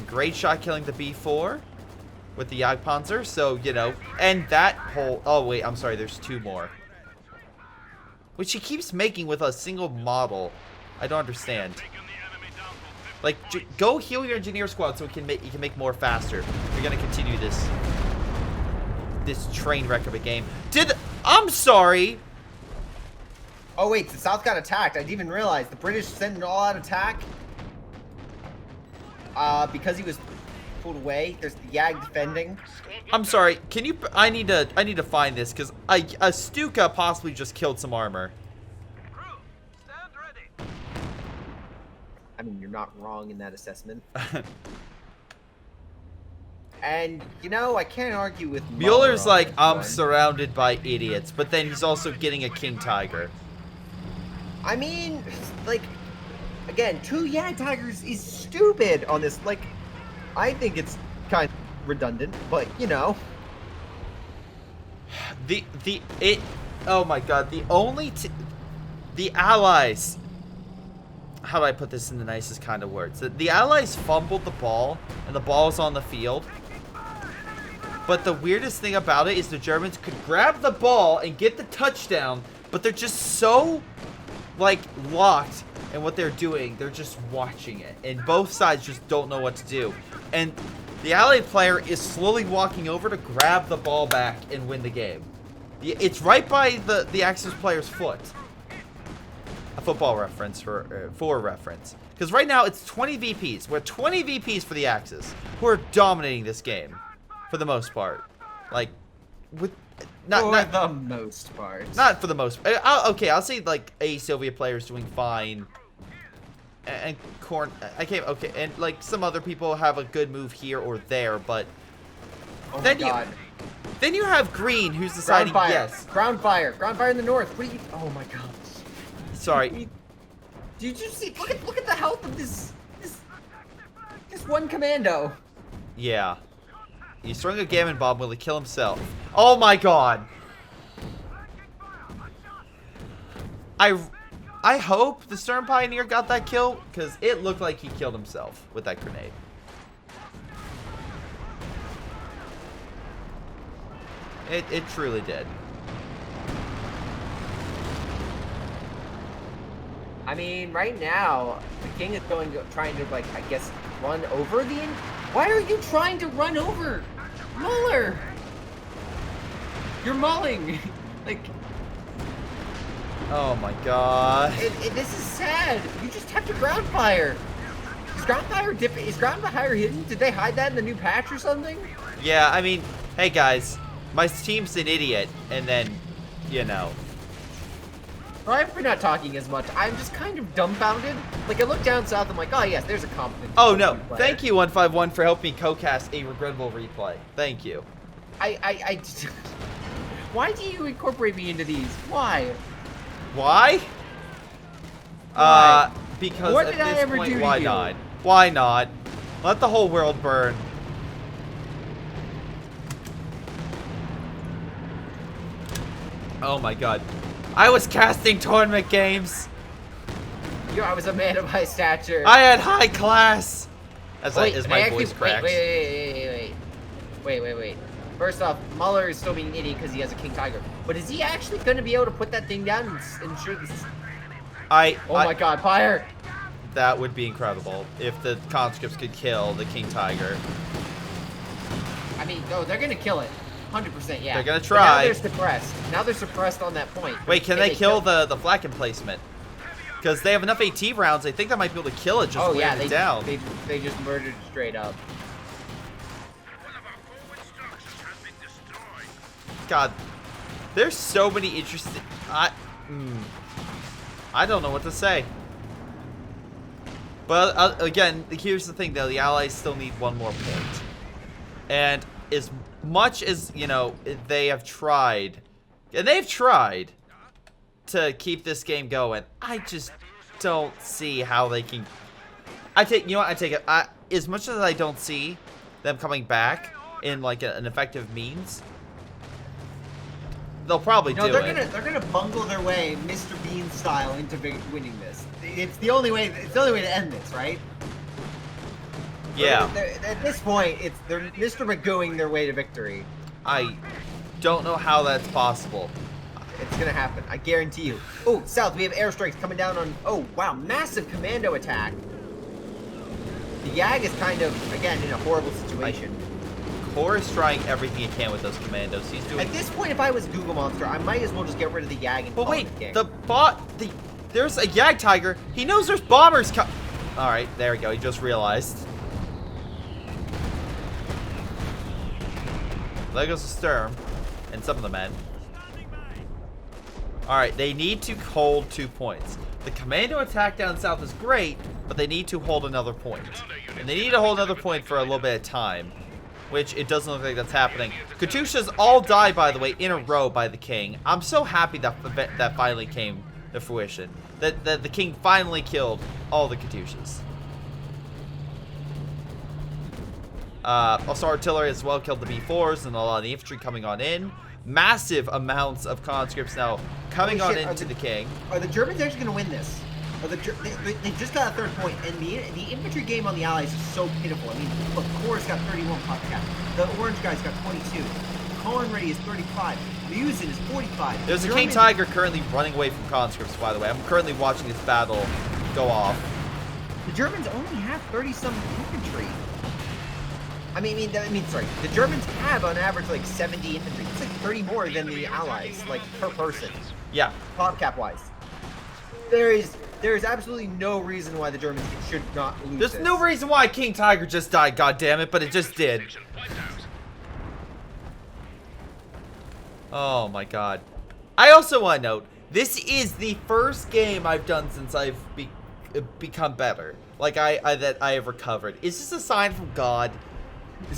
Greyshot killing the B4 with the Jagdpanzer. So, you know, and that whole... Oh, wait, I'm sorry. There's 2 more. Which he keeps making with a single model. I don't understand. Like, go heal your engineer squad so you can make more faster. You're gonna continue this train wreck of a game. I'm sorry.
Oh wait, the South got attacked. I didn't even realize the British sent an all-out attack. Because he was pulled away. There's the Yag defending.
I'm sorry. Can you? I need to find this because a Stuka possibly just killed some armor.
I mean, you're not wrong in that assessment. And, you know, I can't argue with
Mueller's
Mueller on
like,
this
I'm
one.
surrounded by idiots, but then he's also getting a King Tiger.
I mean, like, again, 2 Yag Tigers is stupid on this. Like, I think it's kind of redundant, but, you know.
Oh my god, the Allies... How do I put this in the nicest kind of words? The Allies fumbled the ball, and the ball's on the field. But the weirdest thing about it is the Germans could grab the ball and get the touchdown, but they're just so, like, locked in what they're doing. They're just watching it, and both sides just don't know what to do. And the Allied player is slowly walking over to grab the ball back and win the game. It's right by the Axis player's foot. A football reference for reference. Because right now it's 20 VPs. We're 20 VPs for the Axis who are dominating this game for the most part. Like, with not
the most part.
Not for the most. Okay, I'll say like a Soviet player is doing fine, and okay, and like some other people have a good move here or there, but
Oh
then
my God.
then you have Green who's deciding yes.
Ground fire in the north. What are you? Oh my God.
Sorry.
Did you see? Look at the health of this one commando.
Yeah. He's throwing a gammon bomb. Will he kill himself? Oh my god. I hope the Stern Pioneer got that kill, because it looked like he killed himself with that grenade. It truly did.
I mean, right now, the king is trying to, like, I guess, run over the... Why are you trying to run over Mueller? You're mulling. Like...
Oh my god.
This is sad. You just have to ground fire. Is ground fire hidden? Did they hide that in the new patch or something?
Yeah, I mean, hey guys, my team's an idiot, and then, you know.
Sorry for not talking as much. I'm just kind of dumbfounded. Like, I look down south, I'm like, oh yes, there's a competent.
Oh no,
player.
thank you 151 for helping me co-cast a regrettable replay. Thank you.
Why do you incorporate me into these? Why?
Why?
Why?
Because
What
at
did I
this
ever
point,
do to
why
you?
not? Why not? Let the whole world burn. Oh my god. I was casting tournament games.
I was a man of high stature.
I had high class. As
Wait,
my voice cracks.
Wait. First off, Mueller is still being an idiot because he has a King Tiger. But is he actually going to be able to put that thing down and ensure this? Oh my god, fire!
That would be incredible if the conscripts could kill the King Tiger.
I mean, no, they're going to kill it. 100%, yeah.
They're going to
But
try.
now they're suppressed. Now they're suppressed on that point.
Wait, can they kill the flak emplacement? Because they have enough AT rounds, I think they might be able to kill it, just wear it down.
They just murdered straight up.
God, there's so many interesting... I don't know what to say. But again, here's the thing though, the Allies still need one more point. And as much as, you know, they have tried, and they've tried to keep this game going, I just don't see how they can... I take it. As much as I don't see them coming back in like an effective means, they'll probably do it.
They're gonna bungle their way, Mr. Bean style, into winning this. It's the only way. It's the only way to end this, right?
Yeah.
At this point, they're Mr. Magooing their way to victory.
I don't know how that's possible.
It's gonna happen. I guarantee you. Oh, south, we have airstrikes coming down on... Oh, wow, massive commando attack. The Yag is kind of, again, in a horrible situation.
Core is trying everything he can with those commandos. He's doing...
At this point, if I was Google Monster, I might as well just get rid of the Yag and
But
call
wait,
it the game.
there's a Yag Tiger. He knows there's bombers Alright, there we go. He just realized. There goes the Sturm and some of the men. Alright, they need to hold 2 points. The commando attack down south is great, but they need to hold another point. And they need to hold another point for a little bit of time, which it doesn't look like that's happening. Katyushas all die, by the way, in a row by the king. I'm so happy that that finally came to fruition. That the king finally killed all the Katyushas. Also, artillery as well killed the B4s and a lot of the infantry coming on in. Massive amounts of conscripts now coming on into the king.
Are the Germans actually going to win this? They just got a third point, and the infantry game on the Allies is so pitiful. I mean, look, Core's got 31 pop cap. The orange guy's got 22. Cornheady is 35. Luzin is 45.
There's a King Tiger currently running away from conscripts, by the way. I'm currently watching this battle go off.
The Germans only have 30-some infantry. Sorry. The Germans have, on average, like 70 infantry. It's like 30 more than the Allies, like, per person.
Yeah.
Pop cap-wise. There is absolutely no reason why the Germans should not lose
There's
this.
no reason why King Tiger just died, goddammit, but it just did. Oh my god. I also want to note, this is the first game I've done since I've become better. Like, that I have recovered. Is this a sign from God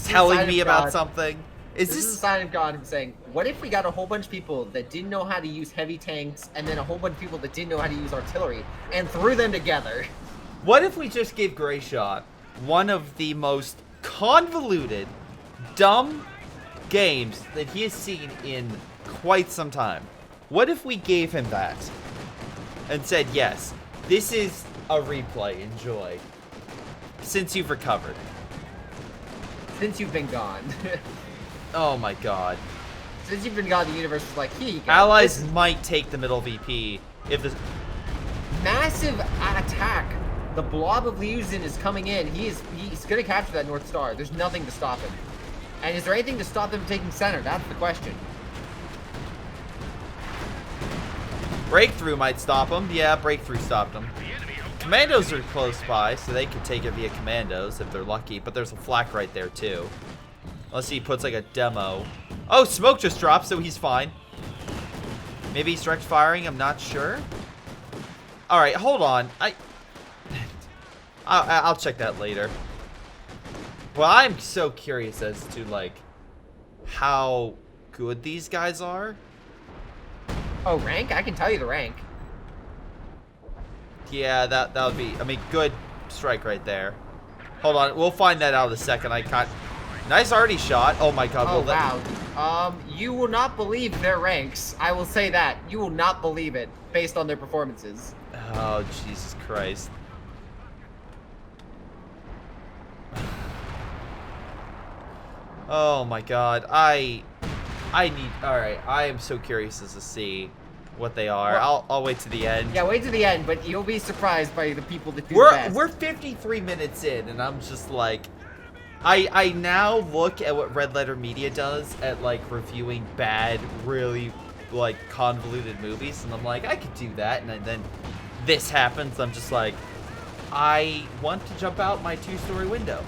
telling me about something?
This is a sign of God saying, what if we got a whole bunch of people that didn't know how to use heavy tanks, and then a whole bunch of people that didn't know how to use artillery, and threw them together?
What if we just gave Greyshot one of the most convoluted, dumb games that he has seen in quite some time? What if we gave him that and said, yes, this is a replay, enjoy, since you've recovered.
Since you've been gone.
Oh my god.
Since you've been gone, the universe is like, here you go.
Allies might take the middle VP if this...
Massive attack. The blob of Luzin is coming in. He's going to capture that North Star. There's nothing to stop him. And is there anything to stop them taking center? That's the question.
Breakthrough might stop him. Yeah, Breakthrough stopped him. Commandos are close by, so they could take it via commandos if they're lucky, but there's a flak right there too. Unless he puts like a demo. Oh, smoke just dropped, so he's fine. Maybe he's direct firing, I'm not sure. Alright, hold on. I'll check that later. Well, I'm so curious as to like how good these guys are.
Oh, rank? I can tell you the rank.
Yeah, that would be, I mean, good strike right there. Hold on, we'll find that out in a second. I can't. Nice arty shot. Oh my god.
Oh, wow. You will not believe their ranks. I will say that. You will not believe it based on their performances.
Oh, Jesus Christ. Oh my god. I need, alright, I am so curious as to see what they are.
Well,
I'll wait to the end.
Yeah, wait to the end, but you'll be surprised by the people that do the best.
We're 53 minutes in, and I'm just like, I now look at what Red Letter Media does at like reviewing bad, really like convoluted movies, and I'm like, I could do that, and then this happens. I'm just like, I want to jump out my 2-story window.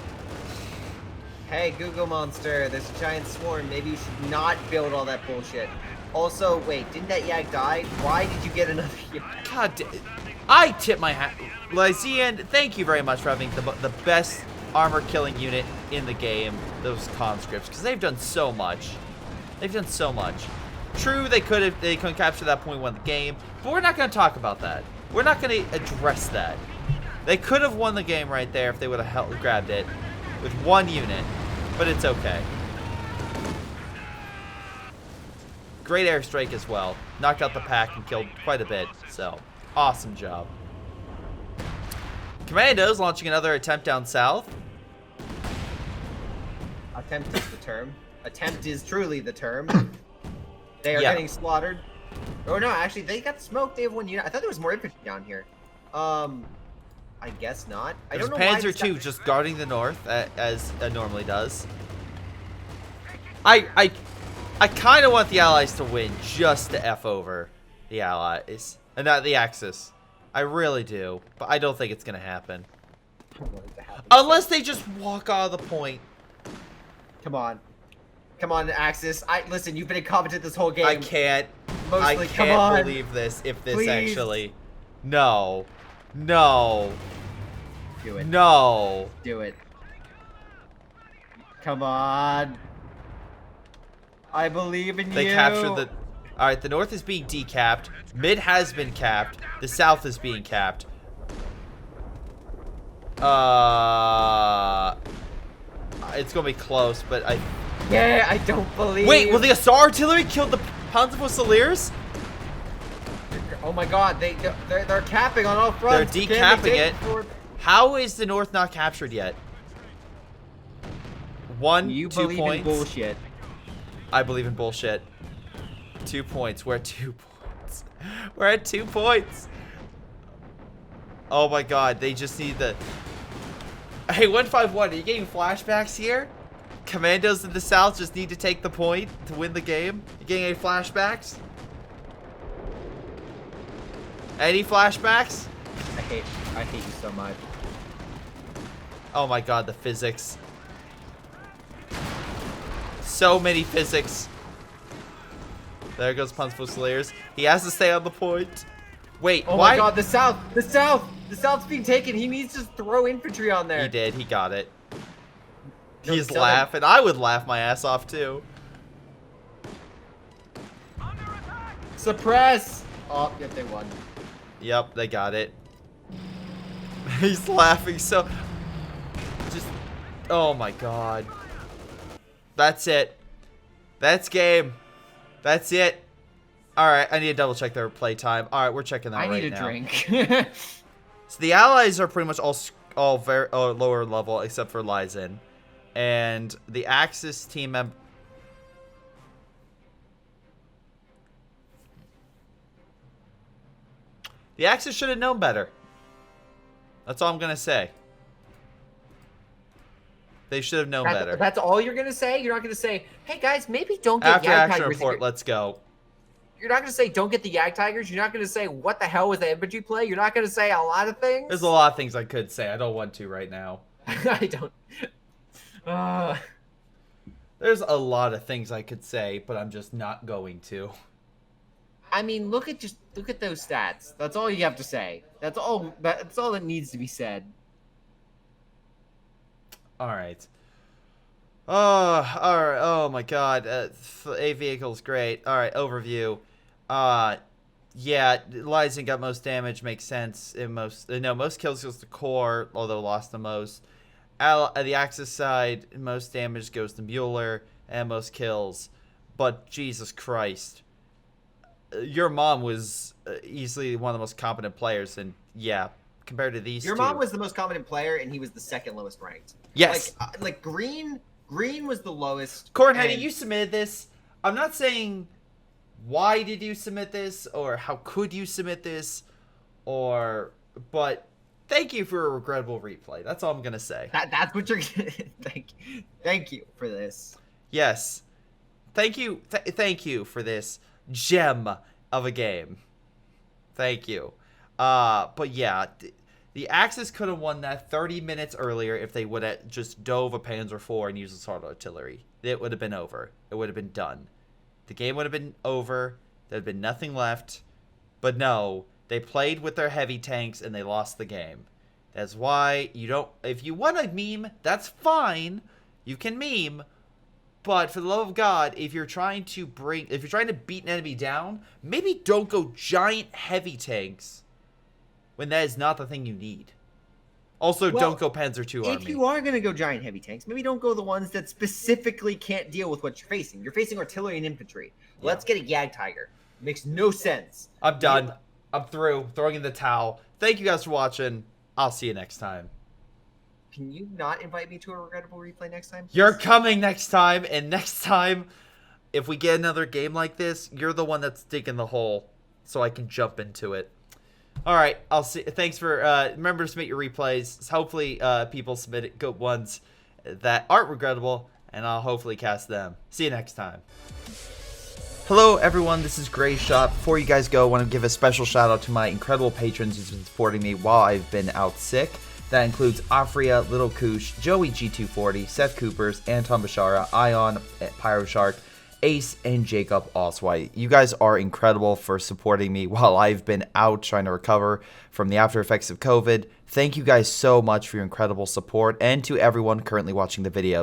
Hey, Google Monster, there's a giant swarm. Maybe you should not build all that bullshit. Also, wait, didn't that Yag die? Why did you get another Yag?
God, I tip my hat. Lysian, thank you very much for having the best armor-killing unit in the game, those conscripts, because they've done so much. They've done so much. True, they couldn't capture that point won the game, but we're not going to talk about that. We're not going to address that. They could have won the game right there if they would have grabbed it with one unit, but it's okay. Great airstrike as well. Knocked out the pack and killed quite a bit, so awesome job. Commandos launching another attempt down south.
Attempt is the term. Attempt is truly the term. They are
Yeah.
getting slaughtered. Oh no, actually they got smoked. They have one unit. I thought there was more infantry down here. I guess not. I
There's
don't know why
Panzer
this
II just guarding the north as it normally does. I kind of want the Allies to win just to F over the Allies. And not the Axis. I really do. But I don't think it's going to happen.
I want it to happen.
Unless they just walk out of the point.
Come on. Come on, Axis. Listen, you've been incompetent this whole game.
I can't.
Mostly,
I
come on.
can't believe this. If this
Please.
actually... No. No.
Do it.
No.
Do it. Come on. I believe in
They
you.
captured the... Alright, the north is being decapped. Mid has been capped. The south is being capped. It's gonna be close, but I...
Yeah, I don't believe.
Wait, will the Assault Artillery kill the Panzer Fusiliers?
Oh my God, they're capping on all fronts.
They're
Can they
decapping
take
it.
forward?
How is the north not captured yet?
You
2
believe
points.
in bullshit.
I believe in bullshit. 2 points. We're at 2 points. We're at 2 points. Oh my God, they just need the... Hey, 151, are you getting flashbacks here? Commandos in the south just need to take the point to win the game. You getting any flashbacks? Any flashbacks?
I hate you so much.
Oh my God, the physics. So many physics. There goes Panzer Fusiliers. He has to stay on the point. Wait,
Oh
why?
my God, the south's being taken. He needs to throw infantry on there.
He did. He got it.
No,
He's
kill him.
laughing. I would laugh my ass off too.
Suppress. Oh, yep, they won.
Yep, they got it. He's laughing so... Just... Oh my God. That's it. That's game. That's it. Alright, I need to double check their play time. Alright, we're checking that
I
right
need a
now.
drink.
So the Allies are pretty much all very lower level except for Lysin. And the Axis team member... The Axis should have known better. That's all I'm going to say. They should have known better.
That's all you're gonna say? You're not gonna say, hey guys, maybe don't get
After
Yag
action
Tigers.
report, let's go.
You're not gonna say don't get the Yag Tigers. You're not gonna say what the hell was the infantry play. You're not gonna say a lot of things.
There's a lot of things I could say. I don't want to right now.
I don't.
There's a lot of things I could say, but I'm just not going to.
I mean, look at those stats. That's all you have to say. That's all that needs to be said.
All right. Oh, all right. Oh my God. A vehicle's great. All right. Overview. Yeah. Lysin got most damage. Makes sense. Most kills goes to core, although lost the most. The Axis side, most damage goes to Mueller, and most kills. But Jesus Christ, your mom was easily one of the most competent players, and yeah, compared to these
Your
two.
mom was the most competent player, and he was the second lowest ranked.
Yes.
Like Green was the lowest.
Cornheady,
and-
you submitted this. I'm not saying why did you submit this or how could you submit this, but thank you for a regrettable replay. That's all I'm gonna say.
That's what you're gonna thank you for this.
Yes, thank you for this gem of a game. Thank you. But yeah, the Axis could have won that 30 minutes earlier if they would have just dove a Panzer IV and used assault artillery. It would have been over. It would have been done. The game would have been over. There'd have been nothing left. But no, they played with their heavy tanks and they lost the game. That's why you don't... If you want to meme, that's fine. You can meme. But for the love of God, if you're trying to beat an enemy down, maybe don't go giant heavy tanks when that is not the thing you need. Also,
Well,
don't go Panzer II
If
army.
you are gonna go giant heavy tanks, maybe don't go the ones that specifically can't deal with what you're facing. You're facing artillery and infantry.
Yeah.
Let's get a Yag Tiger. Makes no sense.
I'm done. I'm through. Throwing in the towel. Thank you guys for watching. I'll see you next time.
Can you not invite me to a regrettable replay next time? Please?
You're coming next time, and next time, if we get another game like this, you're the one that's digging the hole, so I can jump into it. All right, I'll see. Thanks for remember to submit your replays. Hopefully, people submit good ones that aren't regrettable, and I'll hopefully cast them. See you next time. Hello, everyone. This is Greyshot. Before you guys go, I want to give a special shout out to my incredible patrons who've been supporting me while I've been out sick. That includes Aphyria, Little Koosh, Joey G240, Seth Kuipers, Anton, Bishara, Ion, PyroShark, Ace, and Jakub Ocwieja. You guys are incredible for supporting me while I've been out trying to recover from the after effects of COVID. Thank you guys so much for your incredible support, and to everyone currently watching the video.